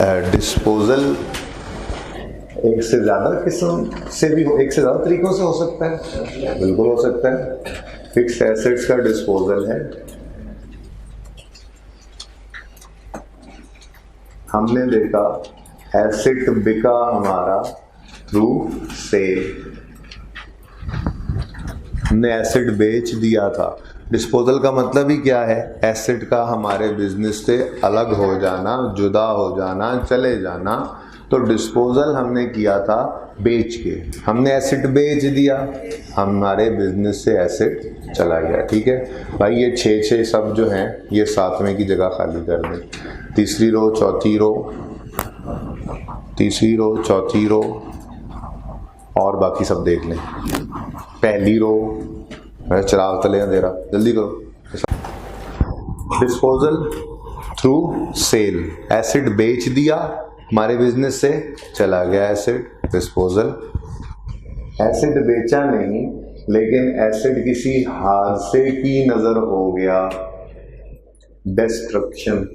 Disposal एक से ज़्यादा किस्म से भी एक से ज़्यादा तरीक़ों से हो सकता है, बिल्कुल हो सकता है। फिक्स्ड एसेट्स का डिस्पोजल है, हमने देखा एसेट बिका हमारा थ्रू सेल, हमने एसेट बेच दिया था। डिस्पोजल का मतलब ही क्या है? एसेट का हमारे बिजनेस से अलग हो जाना, जुदा हो जाना, चले जाना। तो डिस्पोजल हमने किया था बेच के, हमने एसेट बेच दिया, हमारे बिजनेस से एसेट चला गया। ठीक है भाई, ये 6 सब जो हैं ये 7वें की जगह खाली कर दें। तीसरी रो, चौथी रो, तीसरी रो, चौथी रो और बाकी सब देख लें। पहली रो, मेरा चिराग तले अंधेरा, जल्दी करो। डिस्पोजल थ्रू सेल, एसेट बेच दिया, हमारे बिजनेस से चला गया एसेट, डिस्पोजल। एसेट बेचा नहीं लेकिन एसेट किसी हादसे की नजर हो गया, डिस्ट्रक्शन।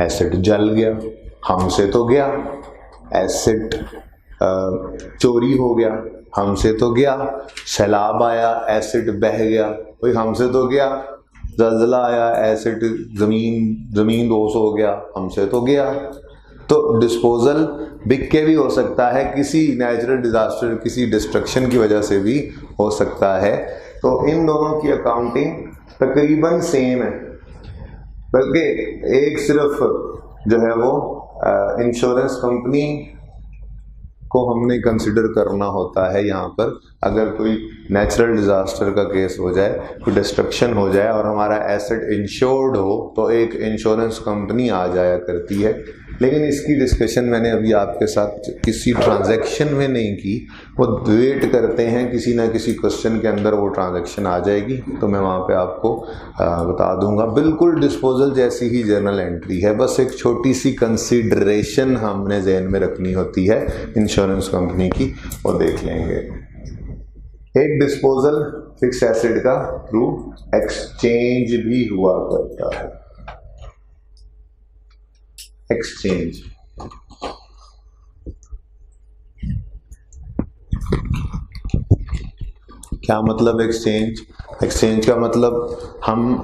एसेट जल गया, हमसे तो गया। एसेट चोरी हो गया, हमसे तो गया। सैलाब आया, एसेट बह गया, भाई हमसे तो गया। ज़लज़ला आया, एसेट ज़मीन दोष हो गया, हमसे तो गया। तो डिस्पोजल बिक के भी हो सकता है, किसी नेचुरल डिजास्टर, किसी डिस्ट्रक्शन की वजह से भी हो सकता है। तो इन दोनों की अकाउंटिंग तकरीबन सेम है, बल्कि एक सिर्फ जो है वो इंश्योरेंस कंपनी को हमने कंसिडर करना होता है यहाँ पर। अगर कोई नेचुरल डिज़ास्टर का केस हो जाए, कोई डिस्ट्रक्शन हो जाए और हमारा एसेट इंश्योर्ड हो, तो एक इंश्योरेंस कंपनी आ जाया करती है। लेकिन इसकी डिस्कशन मैंने अभी आपके साथ किसी ट्रांजैक्शन में नहीं की, वो वेट करते हैं किसी ना किसी क्वेश्चन के अंदर वो ट्रांजैक्शन आ जाएगी तो मैं वहाँ पे आपको बता दूंगा। बिल्कुल डिस्पोजल जैसी ही जर्नल एंट्री है, बस एक छोटी सी कंसीडरेशन हमने जहन में रखनी होती है इंश्योरेंस कंपनी की, वो देख लेंगे। एक डिस्पोजल फिक्स एसेट का थ्रू एक्सचेंज भी हुआ करता है। एक्सचेंज, क्या मतलब एक्सचेंज? एक्सचेंज का मतलब हम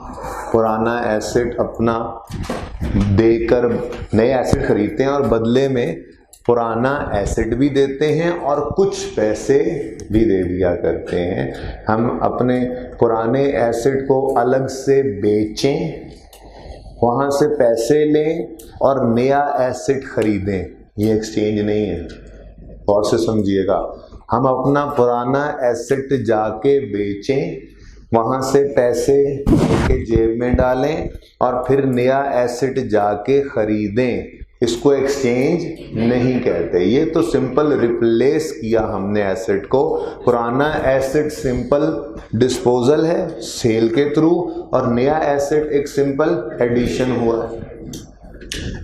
पुराना एसेट अपना देकर नए एसेट खरीदते हैं और बदले में पुराना एसेट भी देते हैं और कुछ पैसे भी दे दिया करते हैं। हम अपने पुराने एसेट को अलग से बेचें, वहाँ से पैसे लें और नया एसेट खरीदें, ये एक्सचेंज नहीं है। और से समझिएगा, हम अपना पुराना एसेट जाके बेचें, वहाँ से पैसे के जेब में डालें और फिर नया एसेट जाके खरीदें, इसको एक्सचेंज नहीं कहते। ये तो सिंपल रिप्लेस किया हमने एसेट को। पुराना एसेट सिंपल डिस्पोजल है सेल के थ्रू और नया एसेट एक सिंपल एडिशन हुआ है।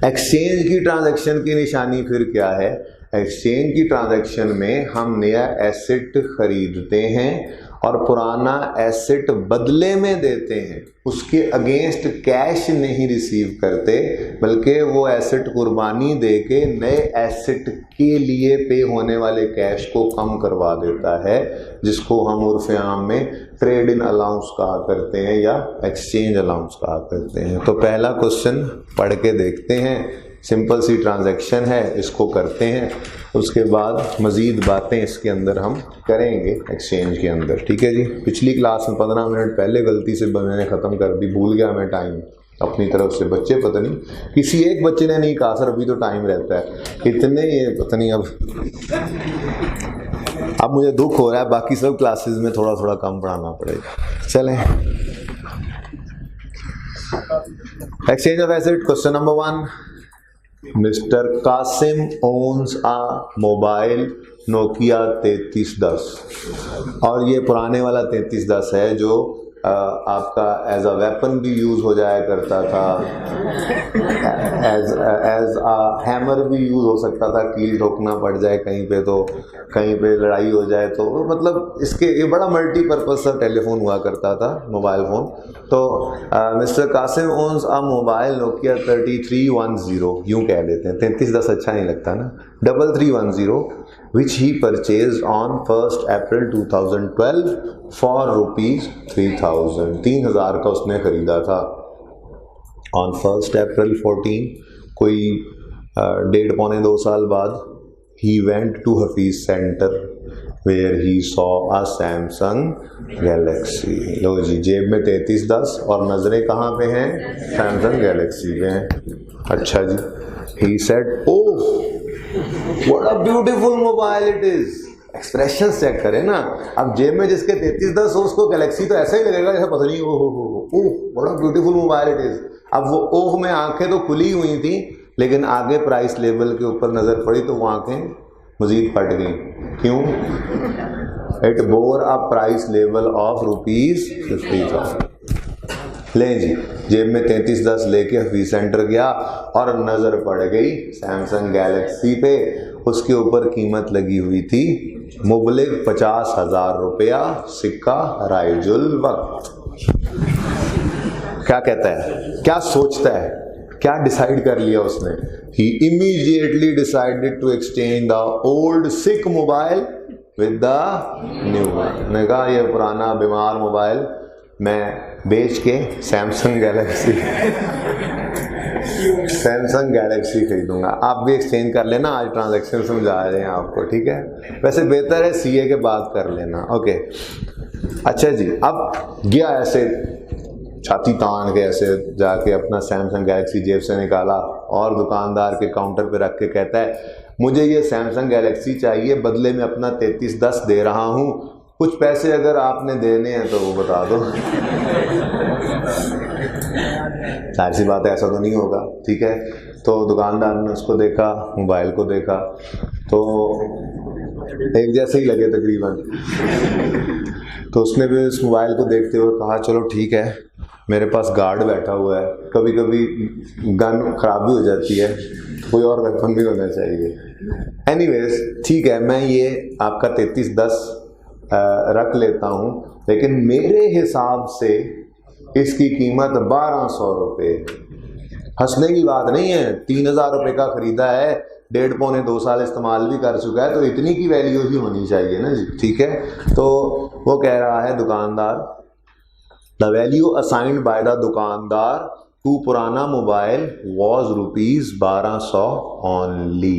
एक्सचेंज की ट्रांजैक्शन की निशानी फिर क्या है? एक्सचेंज की ट्रांजैक्शन में हम नया एसेट खरीदते हैं और पुराना एसेट बदले में देते हैं, उसके अगेंस्ट कैश नहीं रिसीव करते, बल्कि वो एसेट कुर्बानी देके नए एसेट के लिए पे होने वाले कैश को कम करवा देता है, जिसको हम उर्फ आम में ट्रेड इन अलाउंस कहा करते हैं या एक्सचेंज अलाउंस कहा करते हैं। तो पहला क्वेश्चन पढ़ के देखते हैं, सिंपल सी ट्रांजैक्शन है, इसको करते हैं, उसके बाद मज़ीद बातें इसके अंदर हम करेंगे एक्सचेंज के अंदर। ठीक है जी। पिछली क्लास में 15 मिनट पहले गलती से मैंने ख़त्म कर दी, भूल गया मैं टाइम अपनी तरफ से। बच्चे पता नहीं, किसी एक बच्चे ने नहीं कहा सर अभी तो टाइम रहता है, इतने ये पता नहीं। अब मुझे दुख हो रहा है, बाकी सब क्लासेस में थोड़ा थोड़ा कम पढ़ाना पड़ेगा। चलें, exchange of asset. Question number 1, mister Qasim owns a mobile Nokia 3310 और ये पुराने वाला 3310 है जो आपका एज अ वेपन भी यूज़ हो जाया करता था, एज हैमर भी यूज हो सकता था, कील ठोकना पड़ जाए कहीं पे तो, कहीं पे लड़ाई हो जाए तो, मतलब इसके ये बड़ा मल्टीपर्पज सा टेलीफोन हुआ करता था, मोबाइल फोन। तो mister Qasim owns a mobile Nokia 3310, यूं कह लेते हैं, 3310 अच्छा नहीं लगता ना, 3310 which he purchased on 1st April 2012 for ₹3000, 3000 का उसने खरीदा था। On 1st April 14, कोई 1.5-2 साल बाद, he went to Hafiz Center where he saw a Samsung Galaxy। लो जी, जेब में 3310 और नजरें कहाँ पे हैं? Samsung Galaxy पे हैं। अच्छा जी, he said, oh what a beautiful mobile it is। Expression check करें ना, अब जेब में जिसके 3310 हो उसको गैलेक्सी तो ऐसा ही लगेगा जैसे पता नहीं, ओह what a beautiful mobile it is। अब वो ओह में आंखें तो खुली हुई थी, लेकिन आगे प्राइस लेवल के ऊपर नजर पड़ी तो वो आंखें मजीद फट गई। क्यों? It bore a price level of ₹50,000। लें जी, जेब में 3310 लेके हफीज सेंटर गया और नजर पड़ गई सैमसंग गैलेक्सी पे। उसके ऊपर कीमत लगी हुई थी मुबलिग 50,000 रुपया, सिक्का राइजुल वक्त। क्या कहता है, क्या सोचता है, क्या डिसाइड कर लिया उसने? He immediately decided to exchange the old sick mobile with the new one. ने कहा ये पुराना बीमार मोबाइल मैं बेच के सैमसंग गैलेक्सी खरीदूंगा। आप भी एक्सचेंज कर लेना, आज ट्रांजैक्शन समझा रहे हैं आपको, ठीक है? वैसे बेहतर है सीए के बाद कर लेना, ओके। अच्छा जी, अब गया ऐसे छाती तान के ऐसे जाके अपना सैमसंग गैलेक्सी जेब से निकाला और दुकानदार के काउंटर पे रख के कहता है मुझे ये सैमसंग गैलेक्सी चाहिए, बदले में अपना 3310 दे रहा हूँ, कुछ पैसे अगर आपने देने हैं तो वो बता दो। जाहिर सी बात है ऐसा तो नहीं होगा, ठीक है? तो दुकानदार ने उसको देखा, मोबाइल को देखा, तो एक जैसे ही लगे तकरीबन। तो उसने भी उस मोबाइल को देखते हुए कहा चलो ठीक है, मेरे पास गार्ड बैठा हुआ है, कभी कभी गन खराब भी हो जाती है, कोई और वेपन भी होना चाहिए। एनीवेज ठीक है, मैं ये आपका 3310 रख लेता हूँ, लेकिन मेरे हिसाब से इसकी कीमत 1200 रुपये। हंसने की बात नहीं है, 3000 रुपये का खरीदा है, 1.5-2 साल इस्तेमाल भी कर चुका है, तो इतनी की वैल्यू ही होनी चाहिए ना जी, ठीक है? तो वो कह रहा है दुकानदार, the value assigned by the दुकानदार टू पुराना मोबाइल वॉज ₹1200 ओनली।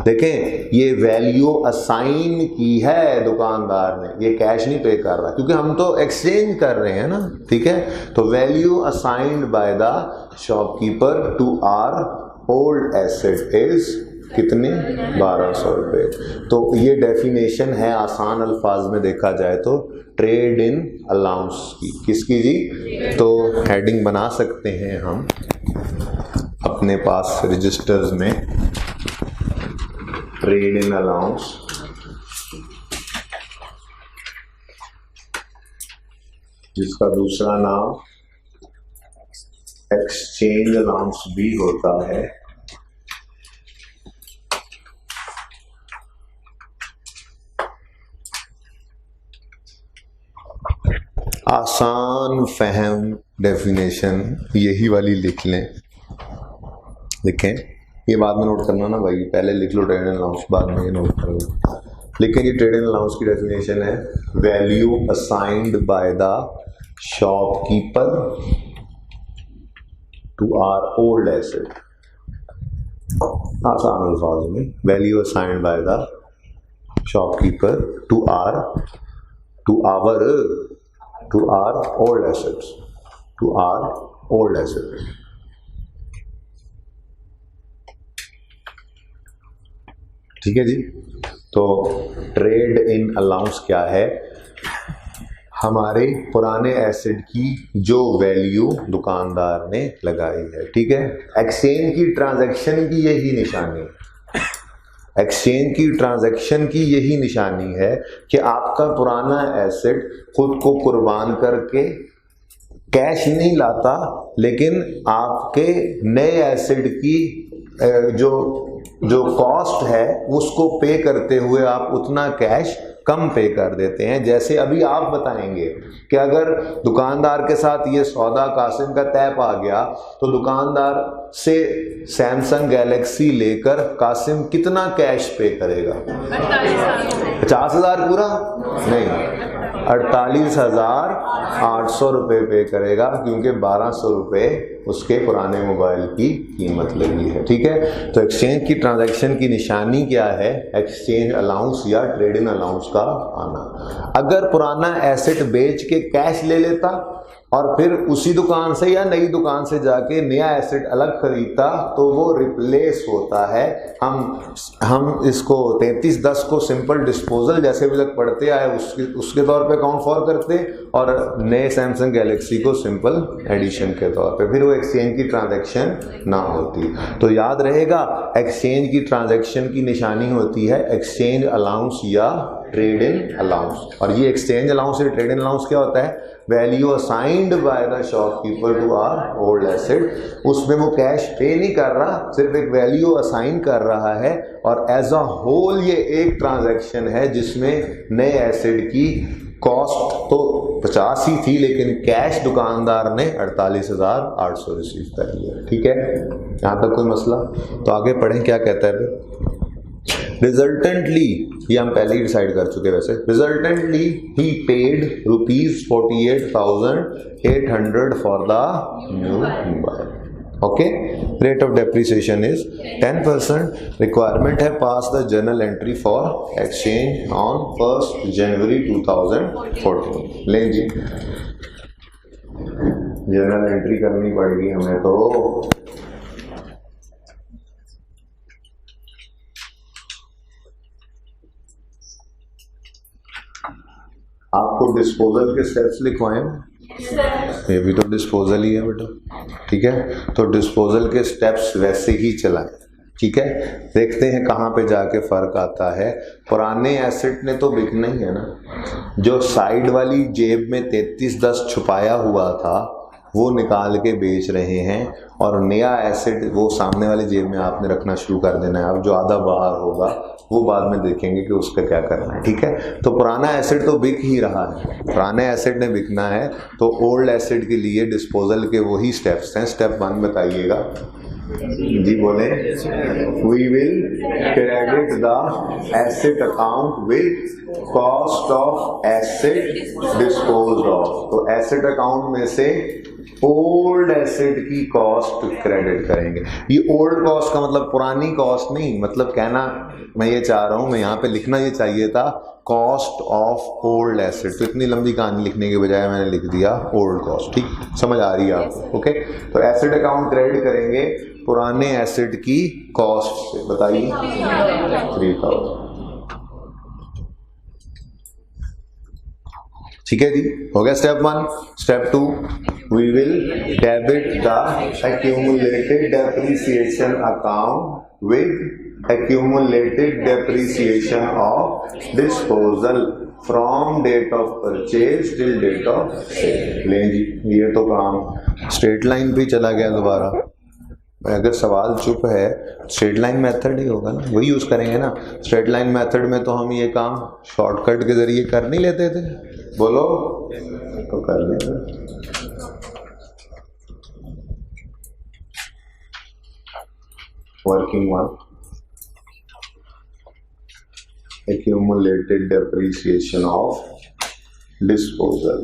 देखें, ये वैल्यू असाइन की है दुकानदार ने, ये कैश नहीं पे कर रहा, क्योंकि हम तो एक्सचेंज कर रहे हैं ना, ठीक है? तो value assigned by the shopkeeper to our old asset is कितने? 1200 रुपये। तो ये डेफिनेशन है आसान अल्फाज में देखा जाए तो ट्रेड इन अलाउंस की। किसकी जी? तो हेडिंग बना सकते हैं हम अपने पास रजिस्टर्स में, ट्रेड इन अलाउंस, जिसका दूसरा नाम एक्सचेंज अलाउंस भी होता है। आसान फहम डेफिनेशन यही वाली लिख लें, लिखें, ये बाद में नोट करना ना भाई, पहले लिख लो ट्रेड इन अलाउंस, बाद में ये नोट कर लो। लेकिन ये ट्रेड इन अलाउंस की डेफिनेशन है value assigned by the shopkeeper to our old asset. आसान अल्फाज में, value assigned by the shopkeeper to our old assets, to our old assets। ठीक है जी? तो ट्रेड इन अलाउंस क्या है? हमारे पुराने एसेट की जो वैल्यू दुकानदार ने लगाई है, ठीक है? एक्सचेंज की ट्रांजैक्शन की यही निशानी है, एक्सचेंज की ट्रांजैक्शन की यही निशानी है कि आपका पुराना एसेट खुद को कुर्बान करके कैश नहीं लाता, लेकिन आपके नए एसेट की जो कॉस्ट है उसको पे करते हुए आप उतना कैश कम पे कर देते हैं। जैसे अभी आप बताएंगे कि अगर दुकानदार के साथ ये सौदा कासिम का तय पा गया तो दुकानदार से सैमसंग गैलेक्सी लेकर कासिम कितना कैश पे करेगा? 50,000 पूरा नहीं, 48,800 रुपये पे करेगा, क्योंकि 1200 रुपये उसके पुराने मोबाइल की कीमत लगी है। ठीक है, तो एक्सचेंज की ट्रांजैक्शन की निशानी क्या है? एक्सचेंज अलाउंस या ट्रेड इन अलाउंस का आना। अगर पुराना एसेट बेच के कैश ले लेता और फिर उसी दुकान से या नई दुकान से जाके नया एसेट अलग खरीदता तो वो रिप्लेस होता है। हम इसको 3310 को सिंपल डिस्पोजल जैसे भी तक पढ़ते आए उसके तौर पे काउंट फॉर करते, और नए सैमसंग गैलेक्सी को सिंपल एडिशन के तौर पे, फिर वो एक्सचेंज की ट्रांजैक्शन ना होती। तो याद रहेगा, एक्सचेंज की ट्रांजैक्शन की निशानी होती है एक्सचेंज अलाउंस या ट्रेड इन अलाउंस। और ये एक्सचेंज अलाउंस या ट्रेड इन अलाउंस क्या होता है? Value assigned by the shopkeeper to our old asset. उसमें वो कैश पे नहीं कर रहा, सिर्फ एक वैल्यू असाइन कर रहा है, और एज अ होल ये एक ट्रांजैक्शन है जिसमें नए एसेट की कॉस्ट तो 50 ही थी, लेकिन कैश दुकानदार ने 48,800 रिसीव कर लिया। ठीक है, यहाँ तक कोई मसला? तो आगे पढ़ें क्या कहता है फिर। रिजल्टेंटली, ये हम पहले ही डिसाइड कर चुके वैसे, resultantly he paid ₹48,800 for the new mobile. Okay, rate of depreciation is 10%। Requirement है pass the journal entry for exchange on 1 January 2014। ले जी, जर्नल एंट्री करनी पड़ेगी हमें तो। आपको डिस्पोजल के स्टेप्स लिखवाएं, ये भी तो डिस्पोजल ही है बेटा। ठीक है, तो डिस्पोजल के स्टेप्स वैसे ही चलाएं। ठीक है, देखते हैं कहाँ पे जाके फर्क आता है। पुराने एसेट ने तो बिकना ही है ना, जो साइड वाली जेब में 3310 छुपाया हुआ था वो निकाल के बेच रहे हैं, और नया एसेट वो सामने वाली जेब में आपने रखना शुरू कर देना है। अब जो आधा बाहर होगा वो बाद में देखेंगे कि उसका क्या करना है। ठीक है, तो पुराना एसेट तो बिक ही रहा है, पुराने एसेट ने बिकना है, तो ओल्ड एसेट के लिए डिस्पोजल के वही स्टेप्स हैं। स्टेप 1 बताइएगा जी, बोले। We will credit the asset account with cost of asset disposed of. तो एसेट अकाउंट में से ओल्ड एसेट की कॉस्ट क्रेडिट करेंगे। ये ओल्ड कॉस्ट का मतलब पुरानी कॉस्ट नहीं, मतलब कहना मैं ये चाह रहा हूं, मैं यहाँ पे लिखना ये चाहिए था कॉस्ट ऑफ ओल्ड एसेट। तो इतनी लंबी कहानी लिखने के बजाय मैंने लिख दिया ओल्ड कॉस्ट। ठीक, समझ आ रही है आपको? ओके, तो एसेट अकाउंट क्रेडिट करेंगे पुराने एसेट की कॉस्ट से। बताइए 3,000। ठीक है जी, हो गया step 1। Step 2, we will debit the accumulated depreciation account with accumulated depreciation of disposal from date of purchase till date of sale. लें जी, ये तो काम स्ट्रेट लाइन पे चला गया दोबारा। अगर सवाल चुप है, स्ट्रेट लाइन मेथड ही होगा ना, वही यूज करेंगे ना। स्ट्रेट लाइन मेथड में तो हम ये काम शॉर्टकट के जरिए कर नहीं लेते थे? बोलो, तो कर लेते। Working 1, accumulated depreciation of disposal।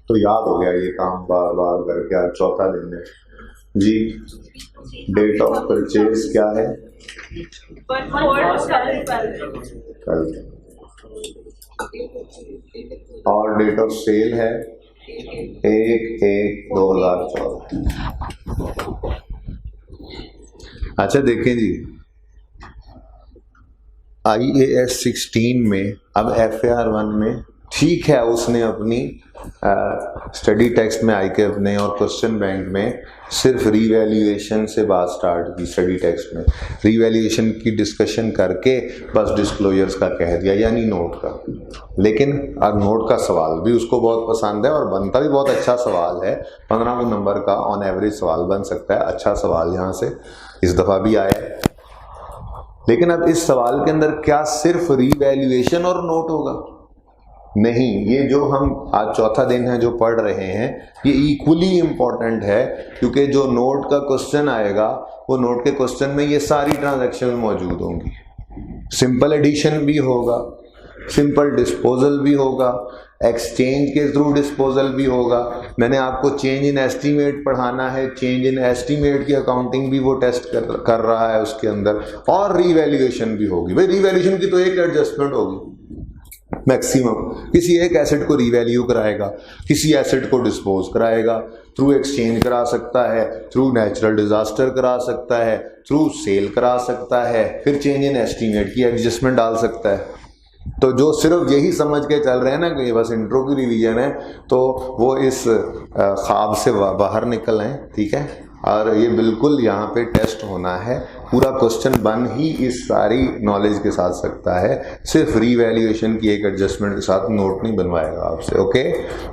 तो याद हो गया ये काम बार बार करके। आज चौथा दिन है जी। डेट ऑफ परचेज क्या है? कल। और डेट ऑफ सेल है 1/1/2014। अच्छा देखें जी, IAS 16 में अब FAR 1 में ठीक है, उसने अपनी स्टडी टेक्स्ट में ICAF ने और क्वेश्चन बैंक में सिर्फ रीवैल्यूएशन से बात स्टार्ट की। स्टडी टेक्स्ट में रीवैल्यूएशन की डिस्कशन करके बस डिस्क्लोजर्स का कह दिया, यानी नोट का। लेकिन नोट का सवाल भी उसको बहुत पसंद है और बनता भी बहुत अच्छा सवाल है। 15 नंबर का ऑन एवरेज सवाल बन सकता है। अच्छा सवाल यहाँ से इस दफ़ा भी आया है। लेकिन अब इस सवाल के अंदर क्या सिर्फ रीवैल्यूएशन और नोट होगा? नहीं, ये जो हम आज चौथा दिन है जो पढ़ रहे हैं, ये इक्वली इम्पॉर्टेंट है, क्योंकि जो नोट का क्वेश्चन आएगा वो नोट के क्वेश्चन में ये सारी ट्रांजैक्शन मौजूद होंगी। सिंपल एडिशन भी होगा, सिंपल डिस्पोजल भी होगा, एक्सचेंज के थ्रू डिस्पोजल भी होगा। मैंने आपको चेंज इन एस्टीमेट पढ़ाना है, चेंज इन एस्टीमेट की अकाउंटिंग भी वो टेस्ट कर रहा है उसके अंदर, और रीवैल्यूएशन भी होगी। भाई रीवैल्यूएशन की तो एक एडजस्टमेंट होगी मैक्सिमम, किसी एक एसेट को रीवैल्यू कराएगा, किसी एसेट को डिस्पोज कराएगा, थ्रू एक्सचेंज करा सकता है, थ्रू नेचुरल डिजास्टर करा सकता है, थ्रू सेल करा सकता है, फिर चेंज इन एस्टीमेट की एडजस्टमेंट डाल सकता है। तो जो सिर्फ यही समझ के चल रहे हैं ना कि ये बस इंट्रो की रिवीजन है, तो वो इस ख्वाब से बाहर निकल आए, ठीक है। और ये बिल्कुल यहाँ पे टेस्ट होना है। पूरा क्वेश्चन बन ही इस सारी नॉलेज के साथ सकता है, सिर्फ रीवैल्यूएशन की एक एडजस्टमेंट के साथ नोट नहीं बनवाएगा आपसे, ओके।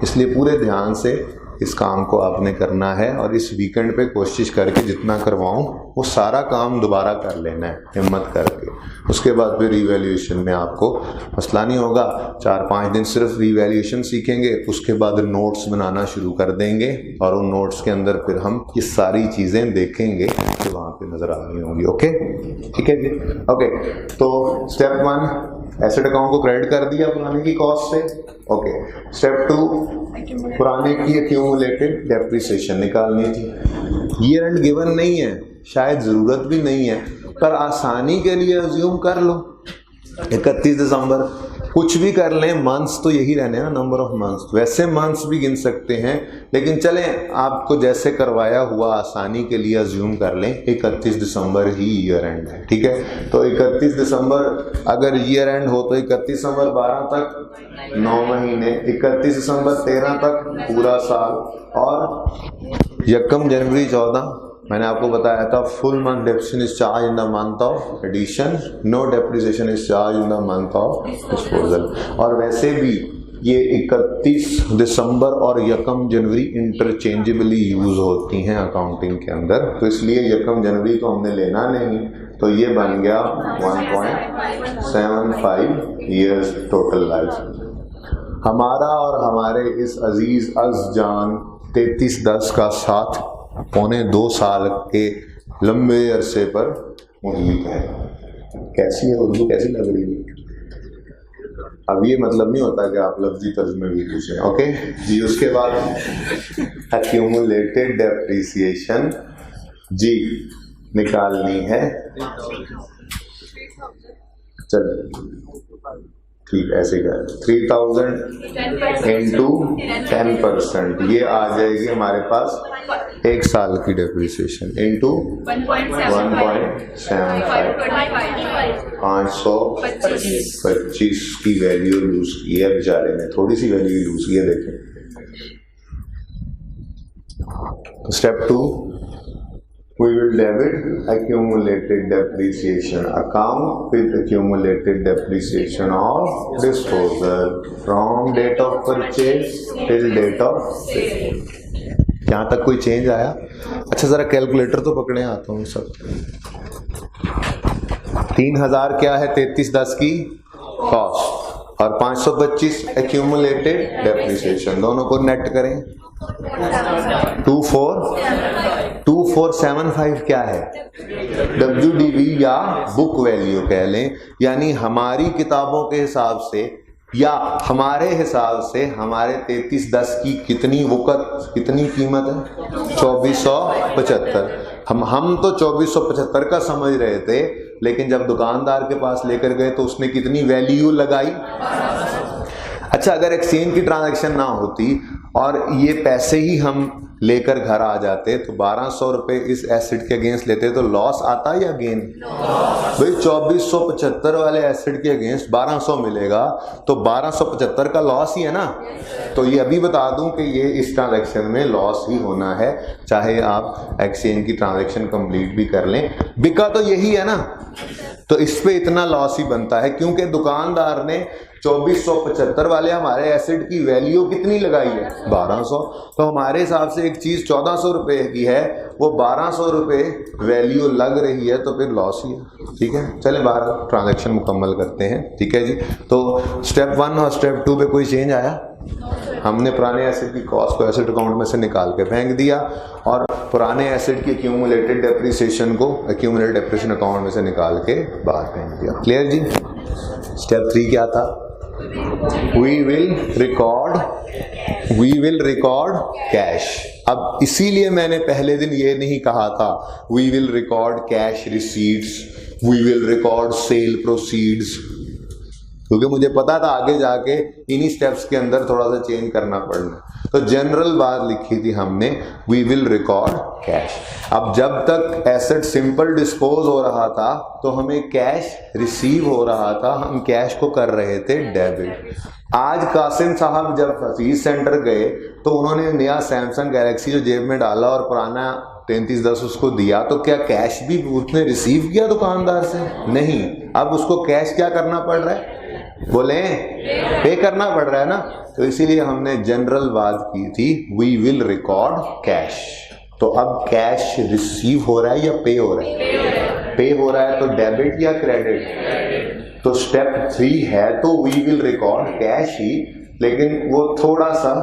इसलिए पूरे ध्यान से इस काम को आपने करना है और इस वीकेंड पे कोशिश करके जितना करवाऊं वो सारा काम दोबारा कर लेना है हिम्मत करके। उसके बाद फिर रीवैल्यूएशन में आपको मसला नहीं होगा। 4-5 दिन सिर्फ रीवैल्यूएशन सीखेंगे, उसके बाद नोट्स बनाना शुरू कर देंगे और उन नोट्स के अंदर फिर हम ये सारी चीज़ें देखेंगे जो वहाँ पे नज़र आ रही होंगी, ओके। ठीक है जी, ओके। तो स्टेप 1 एसेट अकाउंट को क्रेडिट कर दिया पुराने की कॉस्ट से, ओके। स्टेप 2 पुराने की एक्यूमुलेटेड डेप्रिसिएशन निकालनी थी। ईयर एंड गिवन नहीं है, शायद ज़रूरत भी नहीं है, पर आसानी के लिए अज्यूम कर लो 31 दिसंबर, कुछ भी कर लें, मंथ्स तो यही रहने हैं ना, नंबर ऑफ मंथ्स। वैसे मंथ्स भी गिन सकते हैं, लेकिन चलें आपको जैसे करवाया हुआ आसानी के लिए अज्यूम कर लें 31 दिसंबर ही ईयर एंड है, ठीक है। तो 31 दिसंबर अगर ईयर एंड हो तो 31 दिसंबर 12 तक 9 महीने, 31 दिसंबर 13 तक पूरा साल, और 1 जनवरी 14 मैंने आपको बताया था full month depreciation is charge in the month of addition, no depreciation is charge in the month of disposal. और वैसे भी ये 31 दिसंबर और 1 जनवरी इंटरचेंजेबली यूज होती हैं अकाउंटिंग के अंदर, तो इसलिए 1 जनवरी तो हमने लेना नहीं, तो ये बन गया 1.75 ईयर्स टोटल लाइफ। हमारा और हमारे इस अजीज अज़जान 3310 का साथ 1.25 साल के लंबे अरसे पर मुहित है। कैसी है उर्दू, कैसी लग रही है? अब ये मतलब नहीं होता कि आप लफ्जी तर्जुमे भी पूछें, ओके जी। उसके बाद एक्यूमुलेटेड डेप्रिसिएशन जी निकालनी है। चलिए ठीक, ऐसे कर 3000 इंटू 10%, ये आ जाएगी हमारे पास 1 साल की डेप्रिसिएशन इंटू 1.75, 525 की वैल्यू लूज की है बेचारे ने, थोड़ी सी वैल्यू लूज की है। देखें step 2 we will debit accumulated depreciation account with accumulated depreciation of disposal from date of purchase till date of sale। यहाँ तक कोई चेंज आया? अच्छा जरा कैलकुलेटर तो पकड़े, आता हूँ सब। 3000 क्या है 3310 की कॉस्ट और 525 accumulated depreciation, दोनों को नेट करें 2475 क्या है WDV या बुक वैल्यू कह लें, यानी हमारी किताबों के हिसाब से या हमारे हिसाब से हमारे 3310 की कितनी वक़्त कितनी कीमत है 2475। हम तो 2475 का समझ रहे थे, लेकिन जब दुकानदार के पास लेकर गए तो उसने कितनी वैल्यू लगाई। अच्छा, अगर एक्सचेंज की ट्रांजैक्शन ना होती और ये पैसे ही हम लेकर घर आ जाते तो 1200 रुपए इस एसिड के अगेंस्ट लेते तो लॉस आता या गेन? भाई 2475 वाले एसिड के अगेंस्ट 1200 मिलेगा तो 1275 का लॉस ही है ना। तो ये अभी बता दूं कि ये इस ट्रांजैक्शन में लॉस ही होना है, चाहे आप एक्सचेंज की ट्रांजैक्शन कंप्लीट भी कर लें, बिका तो यही है ना। तो इस पे इतना लॉस ही बनता है क्योंकि दुकानदार ने 2475 वाले हमारे एसिड की वैल्यू कितनी लगाई है? 1200। तो हमारे हिसाब से एक चीज 1400 रुपए की है, वो 1200 रुपए वैल्यू लग रही है, तो फिर लॉस ही है। ठीक है, चले बाहर ट्रांजैक्शन मुकम्मल करते हैं। ठीक है जी, तो स्टेप 1 और स्टेप 2 पे कोई चेंज आया? हमने पुराने एसिड की कॉस्ट को एसिड अकाउंट में से निकाल के फेंक दिया और पुराने एसिड की एक्यूमुलेटेड डेप्रिसिएशन को एक्यूमुलेटेड डेप्रिसिएशन अकाउंट में से निकाल के बाहर फेंक दिया। क्लियर जी? स्टेप 3 क्या था? We will record cash. अब इसीलिए मैंने पहले दिन ये नहीं कहा था we will record cash receipts, we will record sale proceeds, क्योंकि मुझे पता था आगे जाके इन्हीं स्टेप्स के अंदर थोड़ा सा चेंज करना पड़ना। तो जनरल बात लिखी थी हमने, वी विल रिकॉर्ड कैश। अब जब तक एसेट सिंपल डिस्पोज हो रहा था तो हमें कैश रिसीव हो रहा था, हम कैश को कर रहे थे डेबिट। आज कासिम साहब जब हफीज सेंटर गए तो उन्होंने नया सैमसंग गैलेक्सी जो जेब में डाला और पुराना 3310 उसको दिया, तो क्या कैश भी उसने रिसीव किया दुकानदार से? नहीं। अब उसको कैश क्या करना पड़ रहा है? बोले पे करना पड़ रहा है ना। तो इसीलिए हमने जनरल बात की थी वी विल रिकॉर्ड कैश। तो अब कैश रिसीव हो रहा है या पे हो रहा है? पे हो रहा है, तो डेबिट या क्रेडिट? तो स्टेप 3 है तो वी विल रिकॉर्ड कैश ही, लेकिन वो थोड़ा सा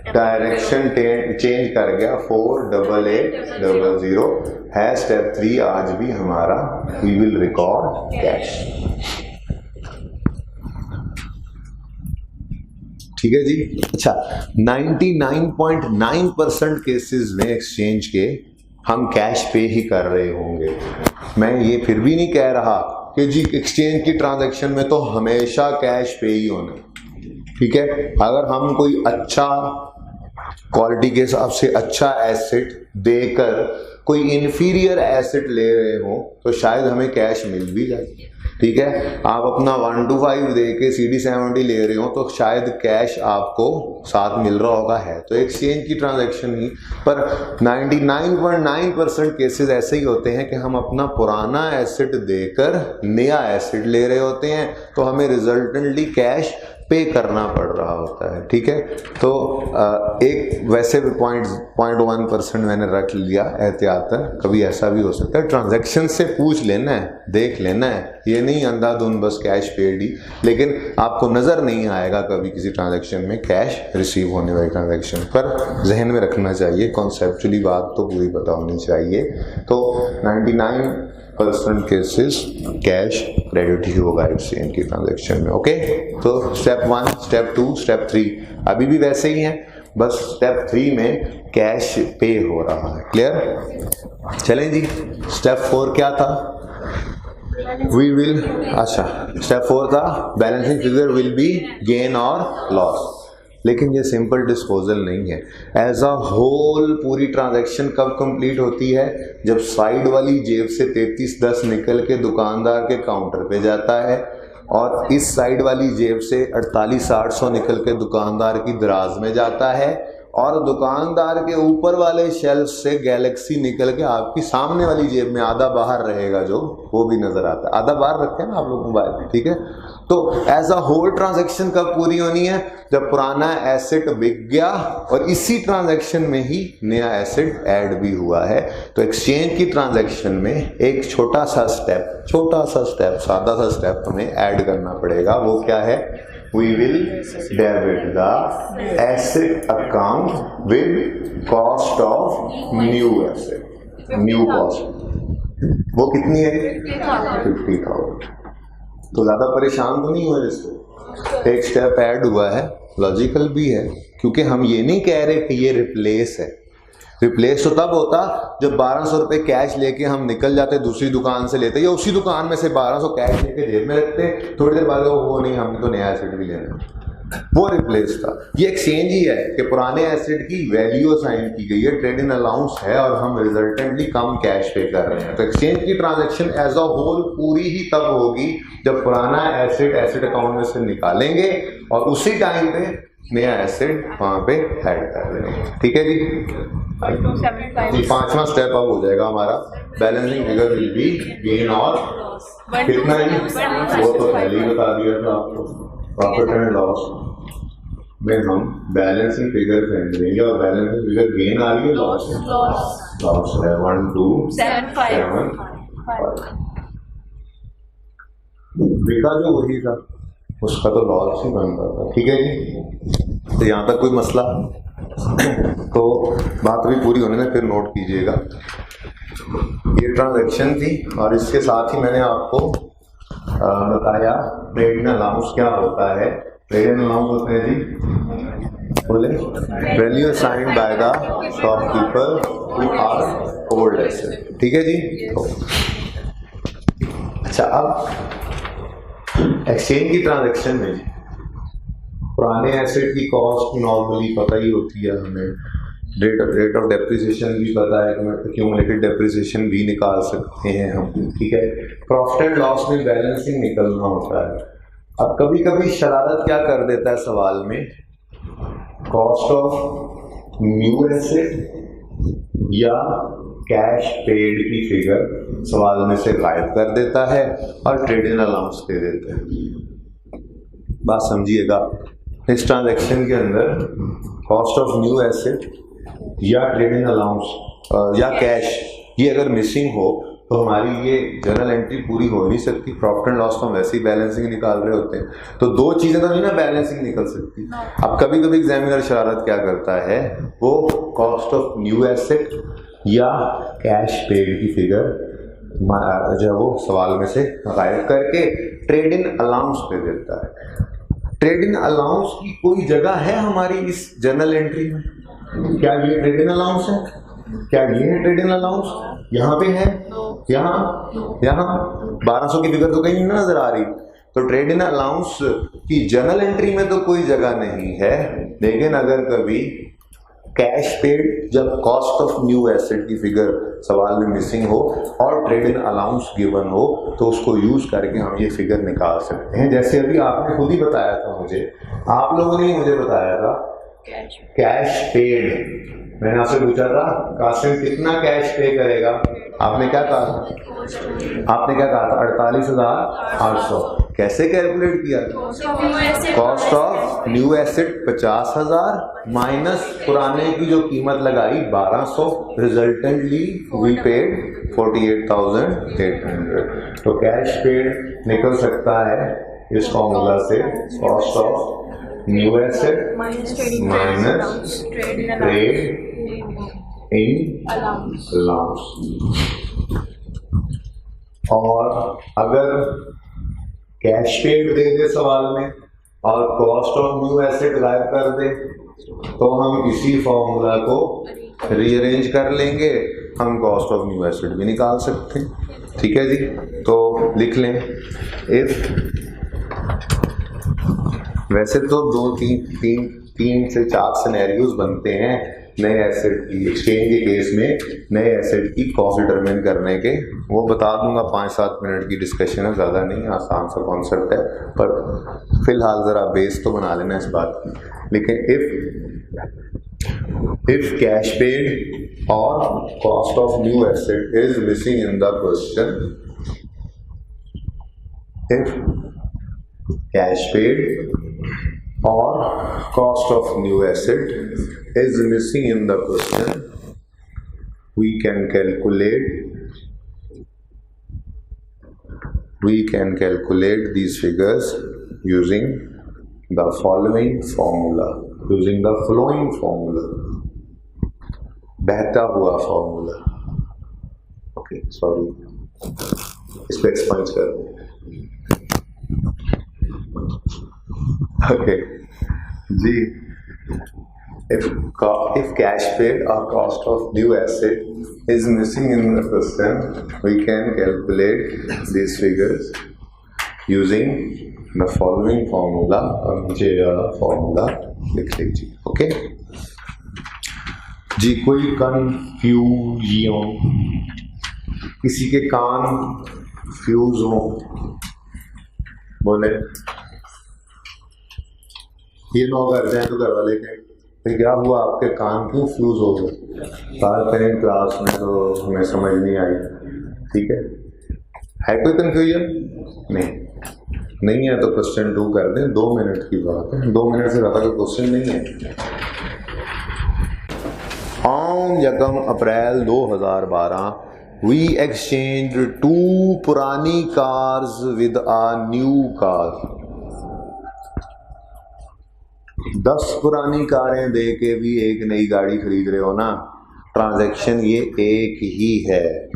डायरेक्शन चेंज कर गया, 48800 है स्टेप 3 आज भी हमारा वी विल रिकॉर्ड कैश। ठीक है जी। अच्छा, 99.9% केसेस में एक्सचेंज के हम कैश पे ही कर रहे होंगे। मैं ये फिर भी नहीं कह रहा कि जी एक्सचेंज की ट्रांजैक्शन में तो हमेशा कैश पे ही होना। ठीक है, अगर हम कोई अच्छा क्वालिटी के हिसाब से अच्छा एसेट देकर कोई इंफीरियर एसेट ले रहे हो तो शायद हमें कैश मिल भी जाए। ठीक है, आप अपना 125 दे के CD70 ले रहे हो तो शायद कैश आपको साथ मिल रहा होगा, है तो एक्सचेंज की ट्रांजैक्शन ही। पर 99.9% केसेस ऐसे ही होते हैं कि हम अपना पुराना एसेट देकर नया एसेट ले रहे होते हैं, तो हमें रिजल्टेंटली कैश पे करना पड़ रहा होता है। ठीक है, तो एक वैसे भी 0.1% मैंने रख लिया एहतियातन, कभी ऐसा भी हो सकता है। ट्रांजैक्शन से पूछ लेना है, देख लेना है, ये नहीं अंधाधुंध बस कैश पेड ही। लेकिन आपको नज़र नहीं आएगा कभी किसी ट्रांजैक्शन में कैश रिसीव होने वाली ट्रांजैक्शन, पर जहन में रखना चाहिए, कॉन्सेप्चुअली बात तो पूरी पता होनी चाहिए। तो 99% केसेस कैश क्रेडिट ही होगा एक्सचेंज की ट्रांजैक्शन में। ओके, तो स्टेप 1, स्टेप 2, स्टेप 3 अभी भी वैसे ही हैं, बस स्टेप 3 में कैश पे हो रहा है। क्लियर? चलें जी, स्टेप 4 क्या था? वी विल, अच्छा स्टेप 4 था balancing figure will be gain और लॉस। लेकिन ये सिंपल डिस्पोजल नहीं है। एज अ होल पूरी ट्रांजैक्शन कब कंप्लीट होती है? जब साइड वाली जेब से 3310 निकल के दुकानदार के काउंटर पे जाता है और इस साइड वाली जेब से 4800 निकल के दुकानदार की दराज में जाता है और दुकानदार के ऊपर वाले शेल्फ से गैलेक्सी निकल के आपकी सामने वाली जेब में आधा बाहर रहेगा, जो वो भी नजर आता है। आधा बाहर रखते हैं ना आप लोग मोबाइल में। ठीक है, तो एज अ होल ट्रांजैक्शन कब पूरी होनी है? जब पुराना एसेट बिक गया और इसी ट्रांजैक्शन में ही नया एसेट ऐड भी हुआ है। तो एक्सचेंज की ट्रांजैक्शन में एक छोटा सा स्टेप सादा सा स्टेप हमें ऐड करना पड़ेगा। वो क्या है? We will debit the asset account with cost of new asset, new cost। वो कितनी है? 50,000। तो ज्यादा परेशान तो नहीं हुए इससे, एक स्टेप ऐड हुआ है, लॉजिकल भी है, क्योंकि हम ये नहीं कह रहे कि ये रिप्लेस है। रिप्लेस तो तब होता जब 1200 रुपये कैश लेके हम निकल जाते, दूसरी दुकान से लेते या उसी दुकान में से 1200 कैश लेके जेब में रखते, थोड़ी देर बाद वो नहीं, हमने तो नया एसेट भी लेना। वो रिप्लेस था। ये एक्सचेंज ही है कि पुराने एसेट की वैल्यू असाइन की गई है, ट्रेड इन अलाउंस है और हम रिजल्टेंटली कम कैश पे कर रहे हैं। तो एक्सचेंज की ट्रांजैक्शन एज अ होल पूरी ही तब होगी जब पुराना एसेट अकाउंट में से निकालेंगे और उसी टाइम पे नया एसेट वहां पे ऐड कर देंगे। ठीक है जी। पांचवा स्टेप अब हो जाएगा हमारा, balancing figure will be gain और कितना है, वो तो पहले ही बता दिया था आपको। प्रॉफिट एंड लॉस में हम बैलेंसिंग फिगर देंगे और बैलेंसिंग फिगर गेन आ रही है, लॉस है 1 2 7 5 बिका जो वही था, उसका तो लॉस ही बनता था। ठीक है जी। तो यहाँ तक कोई मसला तो बात भी पूरी होने में फिर नोट कीजिएगा। ये ट्रांजैक्शन थी और इसके साथ ही मैंने आपको बताया ट्रेड इन अलाउंस क्या होता है। ट्रेड इन अलाउंस होते हैं जी, बोले value assigned by the shopkeeper to our old asset. ठीक है जी। अच्छा, अब एक्सचेंज की ट्रांजैक्शन में पुराने एसेट की कॉस्ट नॉर्मली पता ही होती है हमें, रेट ऑफ डेप्रिसिएशन भी पता है, क्यूमुलेटेड डेप्रिसिएशन भी निकाल सकते हैं हम। ठीक है। प्रॉफिट एंड लॉस में बैलेंसिंग निकलना होता है। अब कभी कभी शरारत क्या कर देता है सवाल में, कॉस्ट ऑफ न्यू एसेट या कैश पेड की फिगर सवाल में से गायब कर देता है और ट्रेड इन अलाउंस दे देता है। बात समझिएगा, इस ट्रांजैक्शन के अंदर कॉस्ट ऑफ न्यू एसेट या ट्रेड इन अलाउंस या कैश ये अगर मिसिंग हो तो हमारी ये जर्नल एंट्री पूरी हो नहीं सकती। प्रॉफिट एंड लॉस तो हम वैसे ही बैलेंसिंग निकाल रहे होते हैं, तो दो चीजें तो नहीं ना बैलेंसिंग निकल सकती। अब कभी कभी एग्जामिनर शरारत क्या करता है, वो कॉस्ट ऑफ न्यू एसेट या कैश पेड की फिगर जो वो सवाल में से गायब करके ट्रेड इन अलाउंस पे देता है। ट्रेड इन अलाउंस की कोई जगह है हमारी इस जर्नल एंट्री में? क्या ये ट्रेड इन अलाउंस है? क्या ये है ट्रेड इन अलाउंस? यहाँ पे है, यहाँ 1200 की फिगर तो कहीं नहीं नजर आ रही। तो ट्रेड इन अलाउंस की जर्नल एंट्री में तो कोई जगह नहीं है। लेकिन अगर कभी कैश पेड जब कॉस्ट ऑफ न्यू एसेट की फिगर सवाल में मिसिंग हो और ट्रेड इन अलाउंस गिवन हो तो उसको यूज करके हम ये फिगर निकाल सकते हैं। जैसे अभी आपने खुद ही बताया था मुझे, आप लोगों ने मुझे बताया था कैश पेड। मैंने आपसे पूछा था कासिम कितना कैश पे करेगा, आपने क्या कहा था? आपने क्या कहा था? 48,800। कैसे कैलकुलेट किया? Cost of new asset 50,000 minus पुराने की जो कीमत लगाई 1200, रिजल्टेंटली वी पेड 48,800। तो कैश पेड निकल सकता है इस फॉर्मूला से, cost of new asset minus trade in allowance. और अगर कैश पेड दे दे सवाल में और कॉस्ट ऑफ न्यू एसेट गायब कर दे तो हम इसी फॉर्मूला को रीअरेंज कर लेंगे, हम कॉस्ट ऑफ न्यू एसेट भी निकाल सकते हैं। ठीक है जी। तो लिख लें, इफ वैसे तो 2 3 से 4 सिनेरियोज बनते हैं नए एसेट की, एक्सचेंज के केस में नए एसेट की कॉस्ट डिटरमिन करने के, वो बता दूंगा। 5-7 मिनट की डिस्कशन है, ज़्यादा नहीं, आसान सा कॉन्सेप्ट है, पर फिलहाल ज़रा बेस तो बना लेना इस बात की। लेकिन इफ कैश पेड और cost of new asset is missing in the question, if cash paid or cost of new asset is missing in the question, we can calculate these figures using the following formula, बहता हुआ formula. Okay, sorry, इसको expand कर। Okay, जी, if cash paid or cost of new asset is missing in the question, we can calculate these figures using the following formula, मुझे formula लिख लीजिए। Okay जी, कोई confusion, किसी के कान फ्यूज हो, बोले ये नो कर जाए तो घर वाले के क्या हुआ, आपके कान क्यों फ्यूज हो गए, बात करें क्लास में तो हमें समझ नहीं आई। ठीक है कोई कंफ्यूजन? नहीं है तो क्वेश्चन 2 कर दें, 2 मिनट की बात है, 2 मिनट से ज़्यादा कोई क्वेश्चन नहीं है। ऑन 1 अप्रैल 2012 we exchanged 2 पुरानी cars with a new car। 10 पुरानी कारें दे के भी एक नई गाड़ी खरीद रहे हो ना, ट्रांजैक्शन ये एक ही है,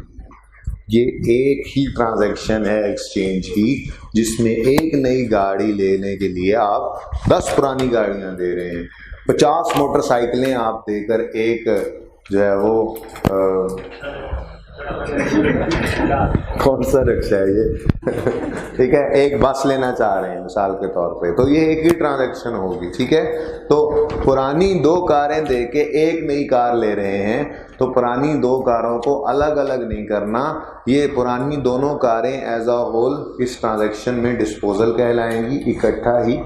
ये एक ही ट्रांजैक्शन है एक्सचेंज की, जिसमें एक नई गाड़ी लेने के लिए आप 10 पुरानी गाड़ियां दे रहे हैं। 50 मोटरसाइकिलें आप देकर एक जो है वो कौन सा रिक्शा है ये ठीक है, एक बस लेना चाह रहे हैं मिसाल के तौर पे, तो ये एक ही ट्रांजैक्शन होगी। ठीक है, तो पुरानी 2 कारें देके एक नई कार ले रहे हैं, तो पुरानी 2 कारों को अलग अलग नहीं करना, ये पुरानी दोनों कारें एज अ होल इस ट्रांजैक्शन में डिस्पोजल कहलाएंगी, इकट्ठा ही।